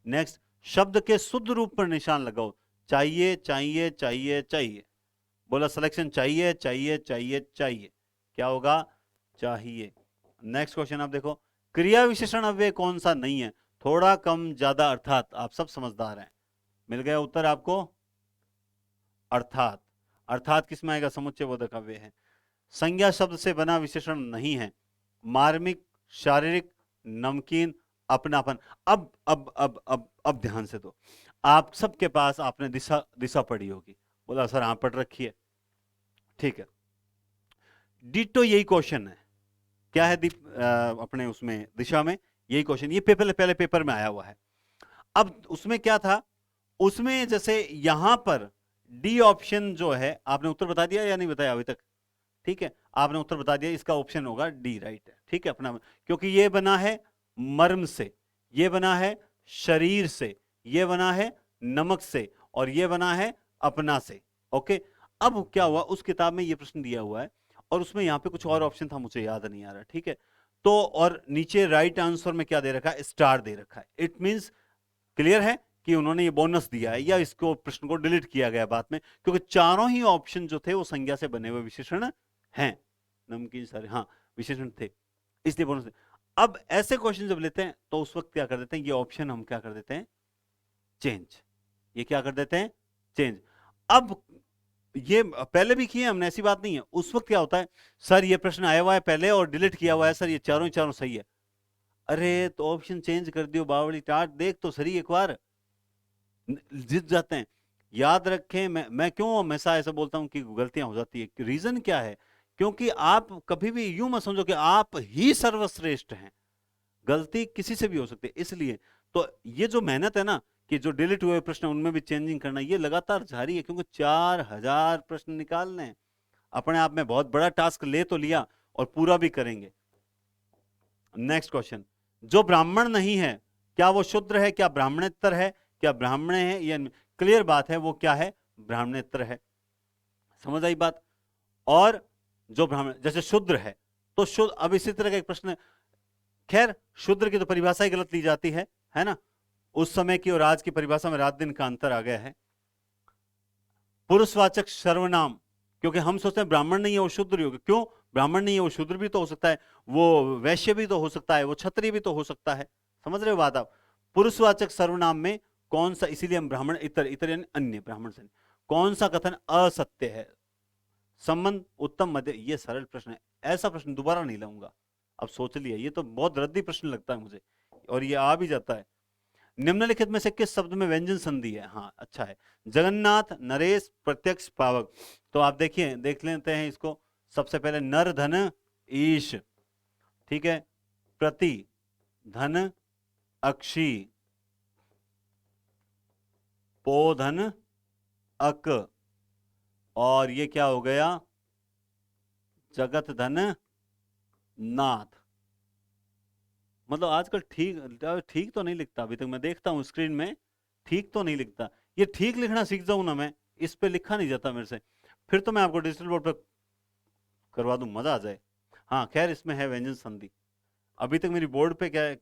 नेक्स्ट, शब्द के शुद्ध रूप पर निशान लगाओ। चाहिए चाहिए चाहिए चाहिए, बोला सिलेक्शन, चाहिए चाहिए चाहिए चाहिए, क्या होगा? चाहिए। नेक्स्ट क्वेश्चन आप देखो, क्रिया विशेषण अव्यय कौन सा नहीं है? थोड़ा कम ज्यादा अर्थात, आप सब समझदार हैं, मिल गया उत्तर आपको। अर्थात, अर्थात किस में आएगा? समुच्चय बोधक अव्यय है। संज्ञा शब्द से बना विशेषण नहीं है। मार्मिक, शारीरिक, नमकीन, अपनापन। अब ध्यान से दो, आप सबके पास आपने दिशा दिशा पढ़ी होगी, बोला सर हाँ पढ़ रखी है, ठीक है। डिटो यही क्वेश्चन है, क्या है अपने उसमें दिशा में यही क्वेश्चन, ये पेपर पहले पेपर में आया हुआ है। अब उसमें क्या था, उसमें जैसे यहां पर डी ऑप्शन जो है, आपने उत्तर बता दिया या नहीं बताया अभी तक? ठीक है, आपने उत्तर बता दिया, इसका ऑप्शन होगा डी, राइट है, ठीक है अपना, क्योंकि ये बना है मर्म से, ये बना है शरीर से, ये बना है नमक से, और ये बना है अपना से। ओके, अब क्या हुआ, उस किताब में ये प्रश्न दिया हुआ है और उसमें यहां पे कुछ और ऑप्शन था, मुझे याद नहीं आ रहा, ठीक है। तो और नीचे राइट आंसर में क्या दे रखा है? स्टार दे रखा है। इट मींस क्लियर है कि उन्होंने ये बोनस दिया है या इसको प्रश्न को डिलीट किया गया बाद में, क्योंकि चारों ही ऑप्शन जो थे वो संज्ञा से बने हुए विशेषण हैं। नमकीन सारे हाँ विशेषण थे, इसलिए बोनस। अब ऐसे क्वेश्चन जब लेते हैं तो उस वक्त क्या कर देते हैं, ये ऑप्शन हम क्या कर देते हैं? चेंज। ये क्या कर देते हैं? चेंज। अब ये पहले भी किए हमने, ऐसी बात नहीं है। उस वक्त क्या होता है, सर ये प्रश्न आया हुआ है पहले और डिलीट किया हुआ है, सर ये चारों ही चारों सही है। अरे तो ऑप्शन चेंज कर दियो बावली टाट, देख तो सही एक बार, जीत जाते हैं। याद रखें, मैं क्यों हमेशा ऐसा बोलता हूं कि गलतियां हो जाती है, रीजन क्या है? क्योंकि आप कभी भी यूं मत समझो कि आप ही सर्वश्रेष्ठ हैं, गलती किसी से भी हो सकती है। इसलिए तो ये जो मेहनत है ना, कि जो डिलीट हुए प्रश्न उनमें भी चेंजिंग करना, ये लगातार जारी है, क्योंकि 4000 प्रश्न निकालने हैं। अपने आप में बहुत बड़ा टास्क ले तो लिया और पूरा भी करेंगे। नेक्स्ट क्वेश्चन, जो ब्राह्मण नहीं है, क्या वो शूद्र है, क्या ब्राह्मणेतर है, क्या ब्राह्मण है? या क्लियर बात है, वो क्या है? ब्राह्मणेतर है। समझ आई बात? और जो ब्राह्मण जैसे शूद्र है, तो शुद्ध, अब इसी तरह का एक प्रश्न है, खैर शूद्र की तो परिभाषा ही गलत ली जाती है ना, उस समय की और आज की परिभाषा में रात दिन का अंतर आ गया है। पुरुषवाचक सर्वनाम, क्योंकि हम सोचते हैं ब्राह्मण नहीं है वो शूद्र ही होगा, क्यों? ब्राह्मण नहीं है वो शूद्र भी तो हो सकता है, वो वैश्य भी तो हो सकता है, वो क्षत्रिय भी तो हो सकता है। समझ रहे हो बात आप? पुरुषवाचक सर्वनाम में कौन सा, इसीलिए हम ब्राह्मण इतर, इतर यानी अन्य, ब्राह्मण से कौन सा कथन असत्य है? संबंध, उत्तम, मध्य, ये सरल प्रश्न है, ऐसा प्रश्न दोबारा नहीं लाऊंगा। अब सोच लिया, ये तो बहुत रद्दी प्रश्न लगता है मुझे, और ये आ भी जाता है। निम्नलिखित में से किस शब्द में व्यंजन संधि है? हाँ अच्छा है, जगन्नाथ, नरेश, प्रत्यक्ष, पावक। तो आप देखिए, देख लेते हैं इसको। सबसे पहले नर धन ईश, ठीक है, प्रति धन अक्षी, पो धन अक, और ये क्या हो गया? जगत धन नाथ। मतलब आजकल ठीक तो नहीं लिखता, अभी तक मैं देखता हूं स्क्रीन में, ठीक तो नहीं लिखता। ये ठीक लिखना सीख जाऊं ना मैं, इस पे लिखा नहीं जाता मेरे से, फिर तो मैं आपको डिजिटल बोर्ड पे करवा दूं, मजा आ जाए। हाँ खैर, इसमें है व्यंजन संधि। अभी तक मेरी बोर्ड पे क्या है,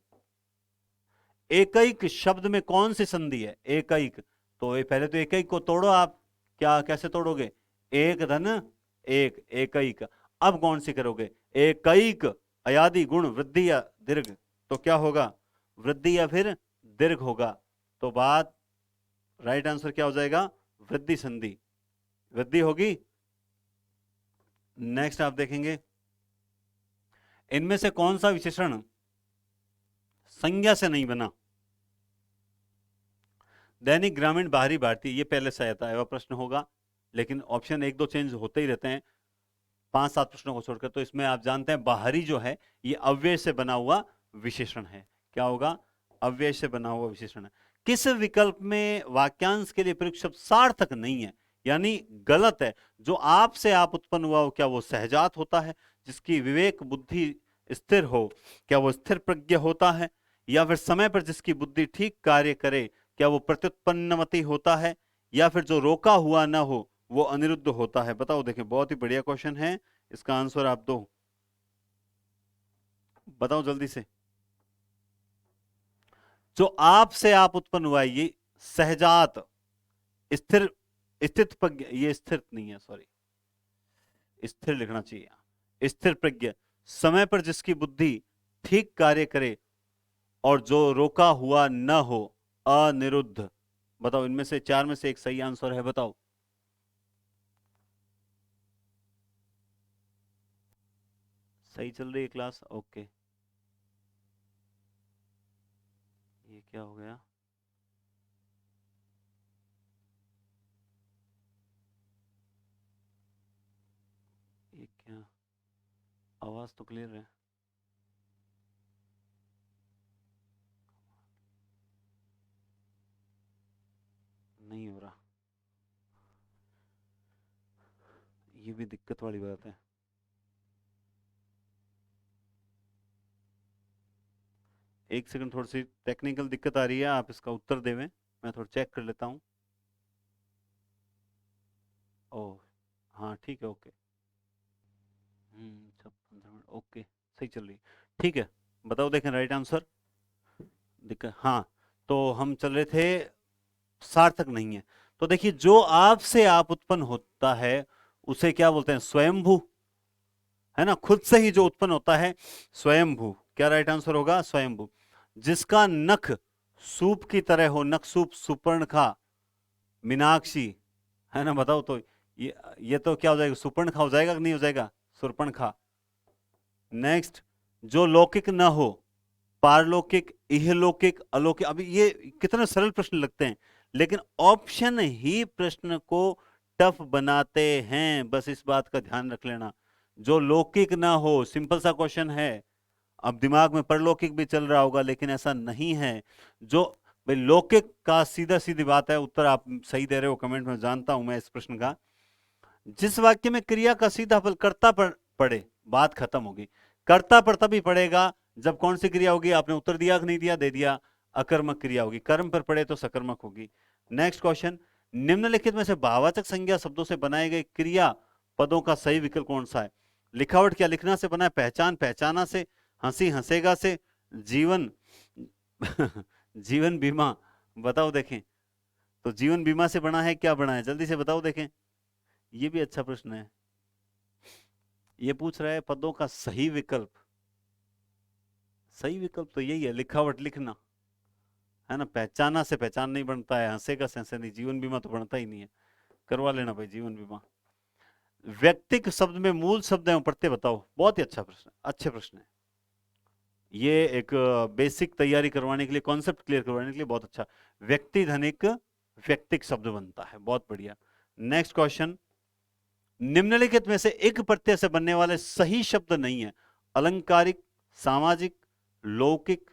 एकैक शब्द में कौन सी संधि है? एकैक, तो ये पहले तो एकैक को तोड़ो आप, क्या कैसे तोड़ोगे? एक धन एक, एकैक। अब कौन सी करोगे? एकैक अयादि गुण वृद्धि या दीर्घ, तो क्या होगा? वृद्धि या फिर दीर्घ होगा। तो बात, राइट आंसर क्या हो जाएगा? वृद्धि संधि, वृद्धि होगी। नेक्स्ट आप देखेंगे, इनमें से कौन सा विशेषण संज्ञा से नहीं बना? दैनिक, ग्रामीण, बाहरी, भारतीय, ये पहले से आता है प्रश्न होगा, लेकिन ऑप्शन 1 2 चेंज होते ही रहते हैं 5 7 प्रश्नों को छोड़कर। तो इसमें आप जानते हैं बाहरी जो है ये अव्यय से बना हुआ विशेषण है। क्या होगा? अव्यय से बना हुआ विशेषण है। किस विकल्प में वाक्यांश के लिए प्रयुक्त शब्द सार्थक नहीं है, यानी गलत है? जो आप से आप उत्पन्न हुआ हो, क्या वो सहजात होता है? जिसकी विवेक बुद्धि स्थिर हो, क्या वो स्थिर प्रज्ञ होता है? या फिर समय पर जिसकी बुद्धि ठीक कार्य करे, क्या वो प्रत्युत्पन्नमति होता है? या फिर जो रोका हुआ ना हो वो अनिरुद्ध होता है? बताओ। देखें, बहुत ही बढ़िया क्वेश्चन है, इसका आंसर आप दो, बताओ जल्दी से। जो आप से आप उत्पन्न हुआ है ये सहजात, स्थिर, स्थित प्रज्ञ, ये स्थिर नहीं है, सॉरी, स्थिर लिखना चाहिए, स्थिर प्रज्ञ, समय पर जिसकी बुद्धि ठीक कार्य करे और जो रोका हुआ न हो, अनिरुद्ध। बताओ, इनमें से 4 में से एक सही आंसर है, बताओ। सही चल रही है क्लास? ओके। ये क्या हो गया? ये क्या, आवाज तो क्लियर है। नहीं हो रहा, ये भी दिक्कत वाली बात है। एक सेकंड, थोड़ी सी टेक्निकल दिक्कत आ रही है, आप इसका उत्तर देवें, मैं थोड़ा चेक कर लेता हूँ। ओह, हाँ ठीक है, ओके। 15 मिनट, ओके, सही चल रही है, ठीक है। बताओ, देखें राइट आंसर। दिक्कत, हाँ। तो हम चल रहे थे सार्थक नहीं है। तो देखिए, जो आप से आप उत्पन्न होता है उसे क्या बोलते हैं? स्वयंभू, है ना? खुद से ही जो उत्पन्न होता है, स्वयंभू। क्या राइट आंसर होगा? स्वयंभू। जिसका नख सूप की तरह हो, नख सूप, सुपर्णखा, मीनाक्षी, है ना? बताओ तो, ये तो क्या हो जाएगा? सुपर्णखा हो जाएगा कि नहीं हो जाएगा? सुपर्णखा। नेक्स्ट, जो लौकिक न हो, पारलौकिक, इहलौकिक, अलौकिक। अभी ये कितने सरल प्रश्न लगते हैं, लेकिन ऑप्शन ही प्रश्न को टफ बनाते हैं, बस इस बात का ध्यान रख लेना। जो लौकिक ना हो, सिंपल सा क्वेश्चन है। अब दिमाग में परलौकिक भी चल रहा होगा, लेकिन ऐसा नहीं है। जो भाई लौकिक का सीधा सीधी बात है, उत्तर आप सही दे रहे हो, कमेंट में जानता हूं मैं इस प्रश्न का। जिस वाक्य में क्रिया का सीधा फल कर्ता पर पड़े, बात खत्म होगी। कर्ता पर तभी पड़ेगा जब कौन सी क्रिया होगी? आपने उत्तर दिया कि नहीं दिया? दे दिया। अकर्मक क्रिया होगी। कर्म पर पड़े तो सकर्मक होगी। नेक्स्ट क्वेश्चन, निम्नलिखित में से भाववाचक संज्ञा शब्दों से बनाए गए क्रिया पदों का सही विकल्प कौन सा है? लिखावट क्या लिखना से बना है? पहचान पहचाना से, हंसी हंसेगा से, जीवन जीवन बीमा। बताओ देखें, तो जीवन बीमा से बना है, क्या बना है? जल्दी से बताओ देखें। ये भी अच्छा प्रश्न है। ये पूछ रहा है पदों का सही विकल्प। सही विकल्प तो यही है, लिखावट लिखना, है ना? पहचाना से पहचान नहीं बनता है, हंसेगा से हंसे नहीं, जीवन बीमा तो बनता ही नहीं है। करवा लेना भाई जीवन बीमा। व्यक्तिक शब्द में मूल शब्द एवं प्रत्यय बताओ। बहुत ही अच्छा प्रश्न, अच्छे प्रश्न है ये। एक बेसिक तैयारी करवाने के लिए, कॉन्सेप्ट क्लियर करवाने के लिए बहुत अच्छा। व्यक्ति धनिक व्यक्तिक शब्द बनता है, बहुत बढ़िया। नेक्स्ट क्वेश्चन, निम्नलिखित में से एक प्रत्यय से बनने वाले सही शब्द नहीं है? अलंकारिक, सामाजिक, लौकिक,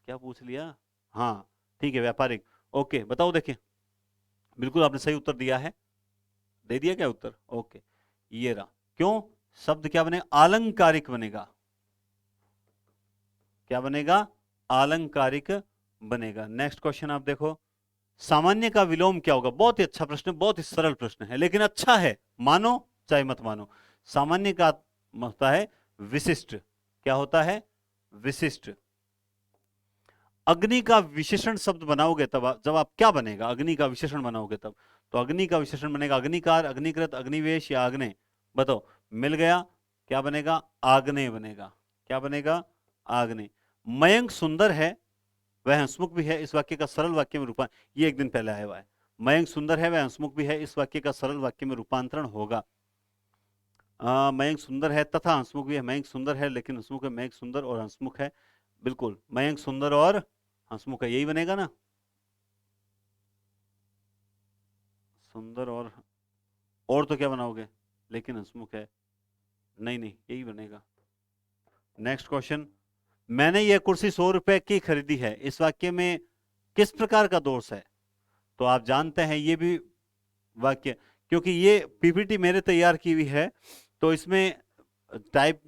क्या पूछ लिया? हाँ ठीक है, व्यापारिक। ओके, बताओ देखें। बिल्कुल आपने सही उत्तर दिया है, दे दिया क्या उत्तर? ओके, ये रहा। क्यों? शब्द क्या बनेगा? आलंकारिक बनेगा। क्या बनेगा? आलंकारिक बनेगा। नेक्स्ट क्वेश्चन आप देखो, सामान्य का विलोम क्या होगा? बहुत ही अच्छा प्रश्न, बहुत ही सरल प्रश्न है, लेकिन अच्छा है, मानो चाहे मत मानो। सामान्य का होता है विशिष्ट। क्या होता है? विशिष्ट। अग्नि का विशेषण शब्द बनाओगे तब जब आप, क्या बनेगा? अग्नि का विशेषण बनाओगे तब, तो अग्नि का विशेषण बनेगा अग्निकार, अग्निकृत, अग्निवेश या आग्नेय। बताओ, मिल गया। क्या बनेगा? आग्नेय बनेगा। क्या बनेगा? आग्नेय। मयंक सुंदर है, वह हंसमुख भी है, इस वाक्य का सरल वाक्य में रूपांतरण, ये एक दिन पहले आया हुआ है। मयंक सुंदर है, वह हंसमुख भी है, इस वाक्य का सरल वाक्य में रूपांतरण होगा। मयंक सुंदर है तथा हंसमुख भी है। मयंक सुंदर है लेकिन हंसमुख है, मयंक सुंदर और हंसमुख है। बिल्कुल, मयंक सुंदर और हंसमुख है, यही बनेगा ना? सुंदर और तो क्या बनाओगे? लेकिन हंसमुख है। नहीं नहीं, यही बनेगा। Next question. मैंने यह कुर्सी 100 रुपए की खरीदी है, इस वाक्य में किस प्रकार का दोष है? तो आप जानते हैं ये भी वाक्य, क्योंकि ये पीपीटी मेरे तैयार की हुई है, तो इसमें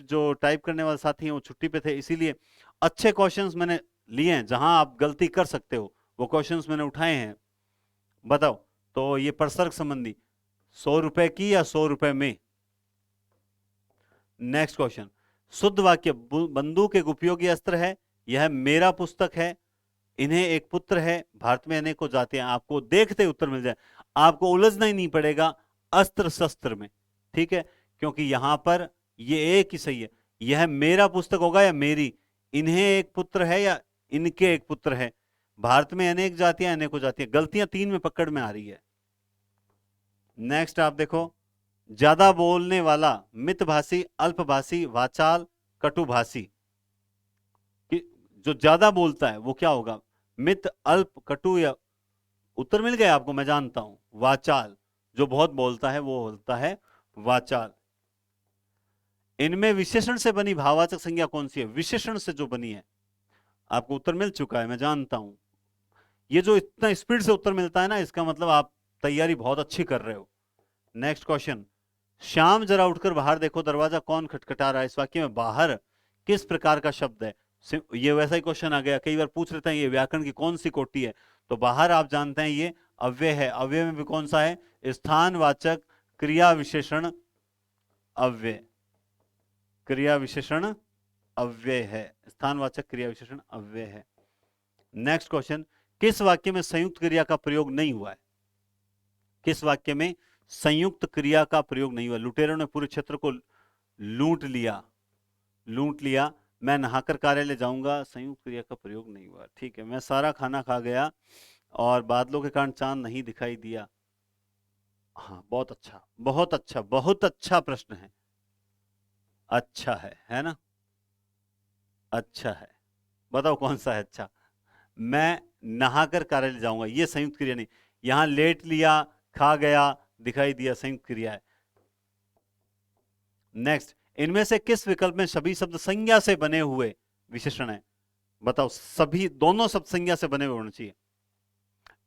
जो टाइप करने वाले साथी हैं वो छुट्टी पे थे, इसीलिए अच्छे क्वेश्चंस मैंने लिए हैं, जहां आप गलती कर सकते हो वो क्वेश्चंस मैंने उठाए हैं। बताओ, तो ये परसर्ग संबंधी 100 रुपए की या 100 रुपए में? Next question. शुद्ध वाक्य। बंदूक एक उपयोगी अस्त्र है, यह मेरा पुस्तक है, इन्हें एक पुत्र है, भारत में अनेकों जातियां। आपको देखते उत्तर मिल जाए, आपको उलझना ही नहीं पड़ेगा अस्त्र शस्त्र में, ठीक है? क्योंकि यहां पर ये एक ही सही है। यह मेरा पुस्तक होगा या मेरी, इन्हें एक पुत्र है या इनके एक पुत्र है, भारत में अनेक जातियां अनेकों जातियां। गलतियां 3 में पकड़ में आ रही है। नेक्स्ट आप देखो। ज्यादा बोलने वाला मितभाषी, अल्पभाषी, वाचाल, कटुभाषी। जो ज्यादा बोलता है वो क्या होगा? मित, अल्प, कटु या? उत्तर मिल गया आपको, मैं जानता हूं। वाचाल, जो बहुत बोलता है वो होता है वाचाल। इनमें विशेषण से बनी भाववाचक संज्ञा कौन सी है? विशेषण से जो बनी है, आपको उत्तर मिल चुका है, मैं जानता हूं। ये जो इतना स्पीड से उत्तर मिलता है ना, इसका मतलब आप तैयारी बहुत अच्छी कर रहे हो। Next question. श्याम जरा उठकर बाहर देखो, दरवाजा कौन खटखटा रहा है? इस वाक्य में बाहर किस प्रकार का शब्द है? ये वैसा ही क्वेश्चन आ गया, कई बार पूछ लेते हैं ये व्याकरण की कौन सी कोटि है। तो बाहर आप जानते हैं ये अव्यय है। अव्यय में भी कौन सा है? स्थानवाचक क्रिया विशेषण अव्यय। क्रिया विशेषण अव्यय है, स्थानवाचक क्रिया विशेषण अव्यय है। Next question. किस वाक्य में संयुक्त क्रिया का प्रयोग नहीं हुआ है? किस वाक्य में संयुक्त क्रिया का प्रयोग नहीं हुआ? लुटेरों ने पूरे क्षेत्र को लूट लिया, लूट लिया। मैं नहाकर कार्यालय जाऊंगा, संयुक्त क्रिया का प्रयोग नहीं हुआ। ठीक है। मैं सारा खाना खा गया और बादलों के कारण चांद नहीं दिखाई दिया। हाँ, बहुत अच्छा, बहुत अच्छा, बहुत अच्छा प्रश्न है। अच्छा है ना? अच्छा है। बताओ कौन सा है अच्छा? मैं नहाकर कार्यालय जाऊंगा, ये संयुक्त क्रिया नहीं। यहां लेट लिया, खा गया, दिखाई दिया, संयुक्त क्रिया है। नेक्स्ट। इनमें से किस विकल्प में सभी शब्द संज्ञा से बने हुए विशेषण है? बताओ, सभी, दोनों शब्द संज्ञा से बने हुए होने चाहिए।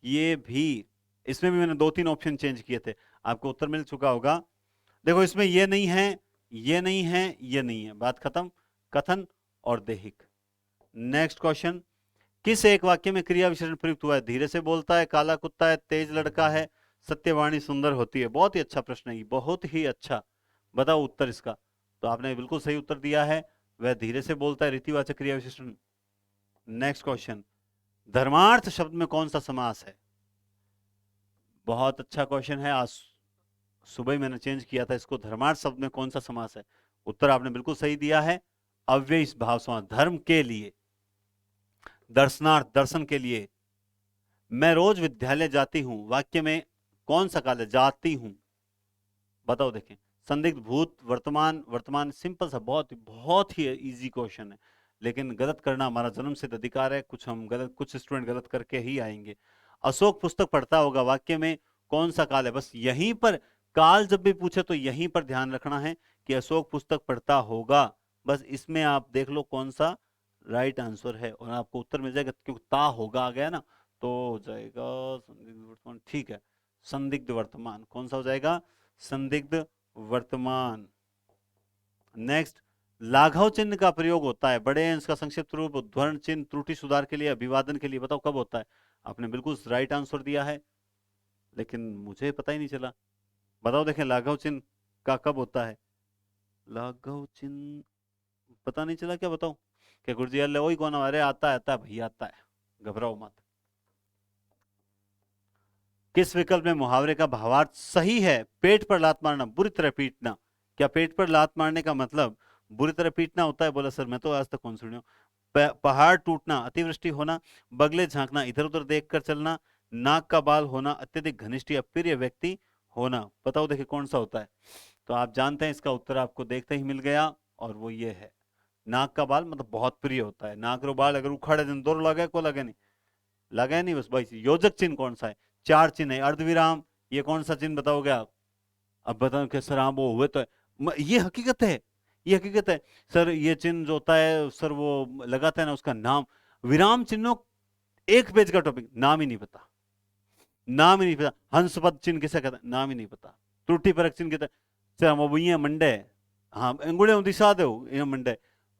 ये भी, इसमें भी मैंने 2-3 ऑप्शन चेंज किए थे, आपको उत्तर मिल चुका होगा। देखो, इसमें ये नहीं है, ये नहीं है, ये नहीं है, बात खत्म। कथन और देहिक। Next question. किस एक वाक्य में क्रिया विशेषण प्रयुक्त हुआ है? धीरे से बोलता है, काला कुत्ता है, तेज लड़का है, सत्यवाणी सुंदर होती है। बहुत ही अच्छा प्रश्न है, बहुत ही अच्छा। बताओ उत्तर इसका। तो आपने बिल्कुल सही उत्तर दिया है, वह धीरे से बोलता है, रीतिवाचक क्रिया विशेषण। Next question. धर्मार्थ शब्द में कौन सा समास है? बहुत अच्छा क्वेश्चन है, आज सुबह ही मैंने चेंज किया था इसको। धर्मार्थ शब्द में कौन सा समास है? उत्तर आपने बिल्कुल सही दिया है, अव्ययी भाव समास। धर्म के लिए, दर्शनार्थ, दर्शन के लिए। मैं रोज विद्यालय जाती हूं, वाक्य में कौन सा काल है? जाती हूं। बताओ, देखें। संदिग्ध, भूत, वर्तमान। वर्तमान सिंपल सा, बहुत बहुत ही इजी क्वेश्चन है, लेकिन गलत करना हमारा जन्म सिद्ध अधिकार है। कुछ हम गलत, कुछ स्टूडेंट गलत करके ही आएंगे। अशोक पुस्तक पढ़ता होगा, वाक्य में कौन सा काल है? बस यहीं पर, काल जब भी पूछे तो यहीं पर ध्यान रखना है कि अशोक पुस्तक पढ़ता होगा। बस इसमें आप देख लो कौन सा राइट आंसर है और आपको उत्तर मिल जाएगा। क्योंकि ता होगा आ गया ना, तो हो जाएगा संदिग्ध वर्तमान। ठीक है, संदिग्ध वर्तमान कौन सा हो जाएगा? संदिग्ध वर्तमान। नेक्स्ट। लाघव चिन्ह का प्रयोग होता है, बड़े अंश का संक्षिप्त रूप, उद्धरण चिन्ह, त्रुटि सुधार के लिए, अभिवादन के लिए। बताओ कब होता है? आपने बिल्कुल राइट आंसर दिया है, लेकिन मुझे पता ही नहीं चला। बताओ, देखें, लाघव चिन्ह का कब होता है? लाघव चिन्ह पता नहीं चला क्या? बताओ। क्या गुरुजी अल्लाह वही कौन? अरे आता है, आता है भैया, आता है, घबराओ मत। किस विकल्प में मुहावरे का भावार्थ सही है? पेट पर लात मारना, बुरी तरह पीटना। क्या पेट पर लात मारने का मतलब बुरी तरह पीटना होता है? बोला सर, मैं तो आज तक कौन सुनियो। पहाड़ टूटना, अतिवृष्टि होना, बगले झांकना, इधर उधर देखकर चलना, नाक का बाल होना, अत्यधिक घनिष्ठ या प्रिय व्यक्ति होना। बताओ, देखिए कौन सा होता है? तो आप जानते हैं इसका उत्तर आपको देखते ही मिल गया, और वो ये है नाक का बाल, मतलब बहुत प्रिय होता है। नाक रो बाल अगर उखाड़े दिन दौर लगे को लगे नहीं, लगे नहीं बस भाई। योजक चिन्ह कौन सा है? 4 चिन्ह है। अर्धविराम, ये कौन सा चिन्ह बताओगे आप? अब बताओ कि सर हाँ वो हुए तो है। ये हकीकत है, ये हकीकत है सर। ये चिन्ह जो होता है सर वो लगाता है ना, उसका नाम। विराम चिन्हों, एक पेज का टॉपिक, नाम ही नहीं पता, नाम ही नहीं पता। हंसपद चिन्ह किसे कहते हैं? नाम ही नहीं पता। त्रुटि परक चिन्ह कहते हैं सर हम वो ये मंडे, हाँ अंगुड़े दिशा दो ये मंडे।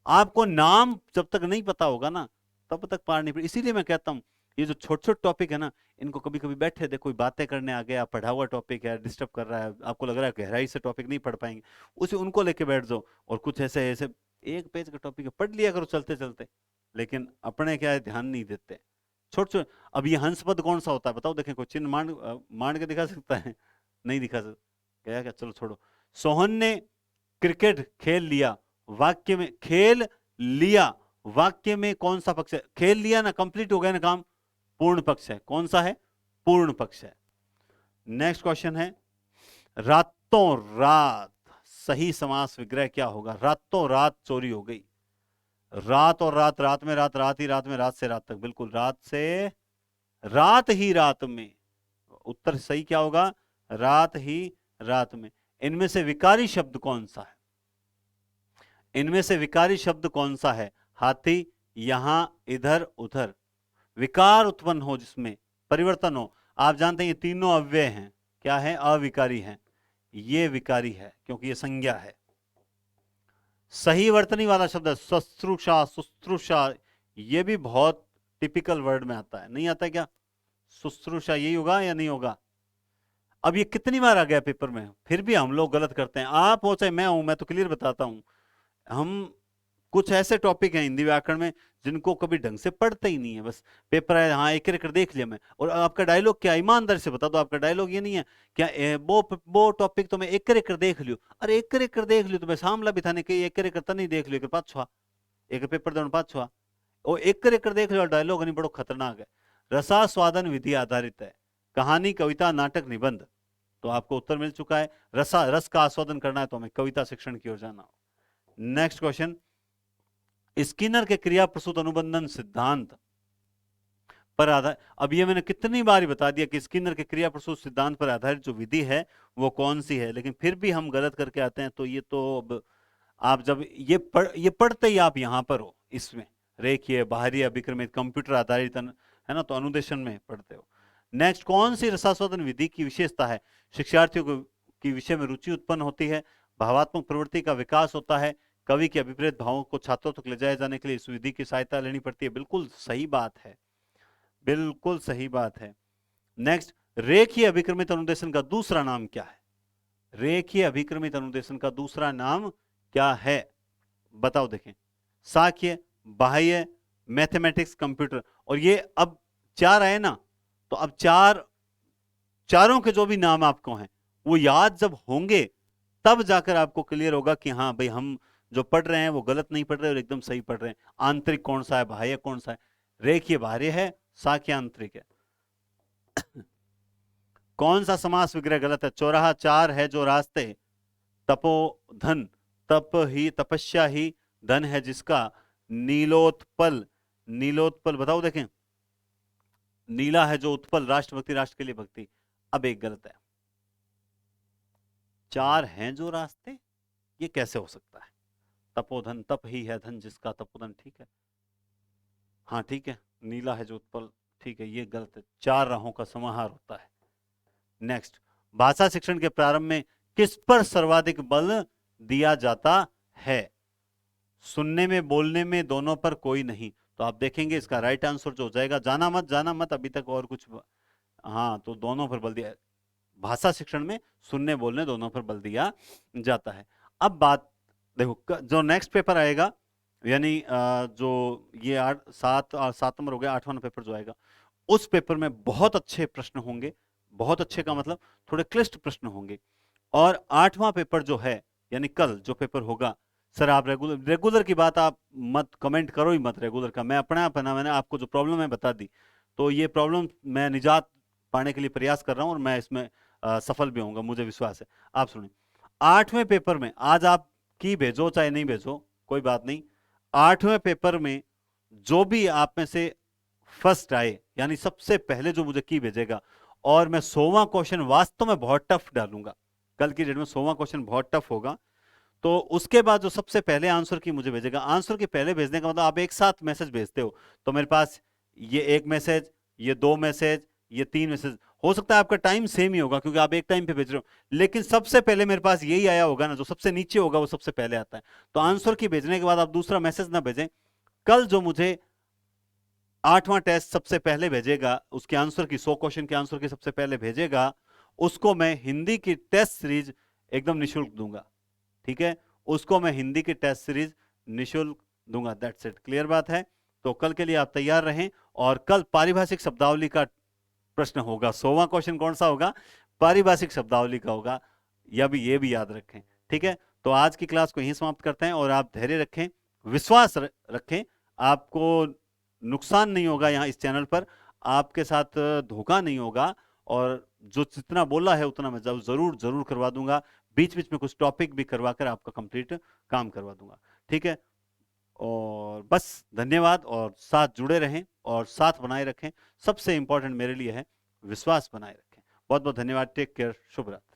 आपको नाम जब तक नहीं पता होगा ना, तब तक पार नहीं पड़े। इसीलिए मैं कहता हूँ ये जो छोटे छोटे टॉपिक है ना, इनको कभी कभी बैठे देखो, कोई बातें करने आ गया, पढ़ा हुआ टॉपिक है, डिस्टर्ब कर रहा है, आपको लग रहा है गहराई से टॉपिक नहीं पढ़ पाएंगे, उसे उनको लेके बैठ जाओ। और कुछ ऐसे ऐसे एक पेज का टॉपिक है, पढ़ लिया करो चलते चलते, लेकिन अपने क्या है ध्यान नहीं देते छोटे छोटे। अब ये हंस पद कौन सा होता है बताओ, देखें कोई चिन्ह मान के दिखा सकता है? नहीं दिखा सकता, क्या क्या, चलो छोड़ो। सोहन ने क्रिकेट खेल लिया, वाक्य में खेल लिया, वाक्य में कौन सा पक्ष है? खेल लिया ना, कंप्लीट हो गया ना काम, पूर्ण पक्ष है। कौन सा है? पूर्ण पक्ष है। नेक्स्ट क्वेश्चन है, रातों रात सही समास विग्रह क्या होगा? रातों रात चोरी हो गई। रात और रात, रात में रात, रात ही रात में, रात से रात तक, बिल्कुल रात से रात ही रात में। उत्तर सही क्या होगा? रात ही रात में। इनमें से विकारी शब्द कौन सा है? इनमें से विकारी शब्द कौन सा है? हाथी, यहां, इधर, उधर। विकार उत्पन्न हो, जिसमें परिवर्तन हो। आप जानते हैं ये तीनों अव्यय हैं, क्या है? अविकारी हैं। ये विकारी है क्योंकि ये संज्ञा है। सही वर्तनी वाला शब्द है शुश्रूषा, शुश्रूषा, ये भी बहुत टिपिकल वर्ड में आता है। नहीं आता क्या? शुश्रूषा यही होगा या नहीं होगा? अब ये कितनी बार आ गया पेपर में, फिर भी हम लोग गलत करते हैं। आप हो चाहे मैं हूं, मैं तो क्लियर बताता हूं। हम कुछ ऐसे टॉपिक हैं हिंदी व्याकरण में जिनको कभी ढंग से पढ़ते ही नहीं है। बस पेपर है, हाँ एक एक देख लिया मैं। और आपका डायलॉग क्या? ईमानदारी से बता दो, आपका डायलॉग ये नहीं है क्या वो टॉपिक तो मैं एक एक देख लियो। अरे एक एक देख लियो तो मैं सामला भी था नहीं कि एक एक नहीं देख लियो, पाछवा एक पेपर दोनों पाछवा और एक देख लियो। डायलॉग नहीं, बड़ो खतरनाक है। रसास्वादन विधि आधारित है, कहानी, कविता, नाटक, निबंध। तो आपको उत्तर मिल चुका है। रस का आस्वादन करना है तो हमें कविता शिक्षण की ओर जाना हो। नेक्स्ट क्वेश्चन, स्किनर के क्रिया प्रसूत अनुबंधन सिद्धांत पर आधार। अब ये मैंने कितनी बार बता दिया कि स्किनर के क्रिया प्रसूत सिद्धांत पर आधारित जो विधि है वो कौन सी है, लेकिन फिर भी हम गलत करके आते हैं। तो ये तो अब आप जब ये पढ़ते ही आप यहां पर हो, इसमें रेखीय, बाहरी, अभिक्रमित, कंप्यूटर आधारित है ना, तो अनुदेशन में पढ़ते हो। नेक्स्ट, कौन सी रसास्वादन विधि की विशेषता है? शिक्षार्थियों को की विषय में रुचि उत्पन्न होती है, भावात्मक प्रवृत्ति का विकास होता है, कवि के अभिप्रेत भावों को छात्रों तक ले जाए जाने के लिए इस विधि की सहायता लेनी पड़ती है। बिल्कुल सही बात है, बिल्कुल सही बात है। नेक्स्ट, रेखीय अभिक्रमित अनुदेशन का दूसरा नाम क्या है? रेखीय अभिक्रमित अनुदेशन का दूसरा नाम क्या है? बताओ देखें। सांख्य, बाह्य, मैथमेटिक्स, कंप्यूटर। और ये अब 4 आए ना, तो अब चारों के जो भी नाम आपको हैं वो याद जब होंगे तब जाकर आपको क्लियर होगा कि हाँ भाई हम जो पढ़ रहे हैं वो गलत नहीं पढ़ रहे और एकदम सही पढ़ रहे हैं। आंतरिक कौन सा है, बाह्य कौन सा है? रेखीय बाह्य है, सांख्य आंतरिक है। कौन सा समास विग्रह गलत है? चौराहा 4 है जो रास्ते, तपोधन, तप ही तपस्या ही धन है जिसका, नीलोत्पल, नीलोत्पल बताओ देखें। नीला है जो उत्पल, राष्ट्रभक्ति, राष्ट्र के लिए भक्ति। अब एक गलत है। 4 हैं जो रास्ते, ये कैसे हो सकता है? तपोधन, तप ही है धन जिसका, तपोधन ठीक है, हाँ ठीक है। नीला है जो उत्पल, ठीक है, ये गलत है। 4 राहों का समाहार होता है। नेक्स्ट, भाषा शिक्षण के प्रारंभ में किस पर सर्वाधिक बल दिया जाता है? सुनने में, बोलने में, दोनों पर, कोई नहीं। तो आप देखेंगे इसका राइट आंसर जो हो जाएगा, जाना मत, जाना मत अभी तक और कुछ, हाँ तो दोनों पर बल दिया। भाषा शिक्षण में सुनने बोलने दोनों पर बल दिया जाता है। अब बात देखो, जो नेक्स्ट पेपर आएगा, यानी जो ये 7 नंबर हो गया, 8वां पेपर जो आएगा, उस पेपर में बहुत अच्छे प्रश्न होंगे। बहुत अच्छे का मतलब थोड़े क्लिष्ट प्रश्न होंगे। और 8वां पेपर जो है, यानी कल जो पेपर होगा, सर आप रेगुलर की बात आप मत कमेंट करो ही मत रेगुलर का। मैं अपना अपना मैंने आपको जो प्रॉब्लम है बता दी, तो ये प्रॉब्लम मैं निजात पाने के लिए प्रयास कर रहा हूं और मैं इसमें सफल भी होऊंगा, मुझे विश्वास है। आप सुनिए, 8वें पेपर में आज आप की भेजो चाहे नहीं भेजो कोई बात नहीं, 8वें पेपर में जो भी आप में से फर्स्ट आए, यानी सबसे पहले जो मुझे की भेजेगा, और मैं 100वां क्वेश्चन वास्तव में बहुत टफ डालूंगा, कल की डेट में 100वां क्वेश्चन बहुत टफ होगा, तो उसके बाद जो सबसे पहले आंसर की मुझे भेजेगा, आंसर के पहले भेजने का मतलब आप एक साथ मैसेज भेजते हो, तो मेरे पास ये एक मैसेज, ये 2 मैसेज, ये 3 मैसेज, हो सकता है आपका टाइम सेम ही होगा क्योंकि आप एक टाइम पे भेज रहे हो, लेकिन सबसे पहले मेरे पास यही आया होगा ना, जो सबसे नीचे होगा वो सबसे पहले आता है। तो आंसर की भेजने के बाद आप दूसरा मैसेज ना भेजें, कल जो मुझे 8वां टेस्ट सबसे पहले भेजेगा, उसके आंसर की 100 क्वेश्चन के आंसर की सबसे पहले भेजेगा, उसको मैं हिंदी की टेस्ट सीरीज एकदम निशुल्क दूंगा, ठीक है, उसको मैं हिंदी की टेस्ट सीरीज निशुल्क दूंगा। दैट्स इट, क्लियर बात है। तो कल के लिए आप तैयार रहें, और कल पारिभाषिक शब्दावली का प्रश्न होगा। 100वां क्वेश्चन कौन सा होगा? पारिभाषिक शब्दावली का होगा, या भी ये भी याद रखें, ठीक है। तो आज की क्लास को यहीं समाप्त करते हैं, और आप धैर्य रखें, विश्वास रखें, आपको नुकसान नहीं होगा यहाँ इस चैनल पर, आपके साथ धोखा नहीं होगा, और जो जितना बोला है उतना मैं जरूर जरूर करवा दूंगा, बीच बीच में कुछ टॉपिक भी करवा कर आपका कंप्लीट काम करवा दूंगा, ठीक है। और बस धन्यवाद, और साथ जुड़े रहें और साथ बनाए रखें, सबसे इंपॉर्टेंट मेरे लिए है विश्वास बनाए रखें। बहुत बहुत धन्यवाद, टेक केयर, शुभ रात्रि।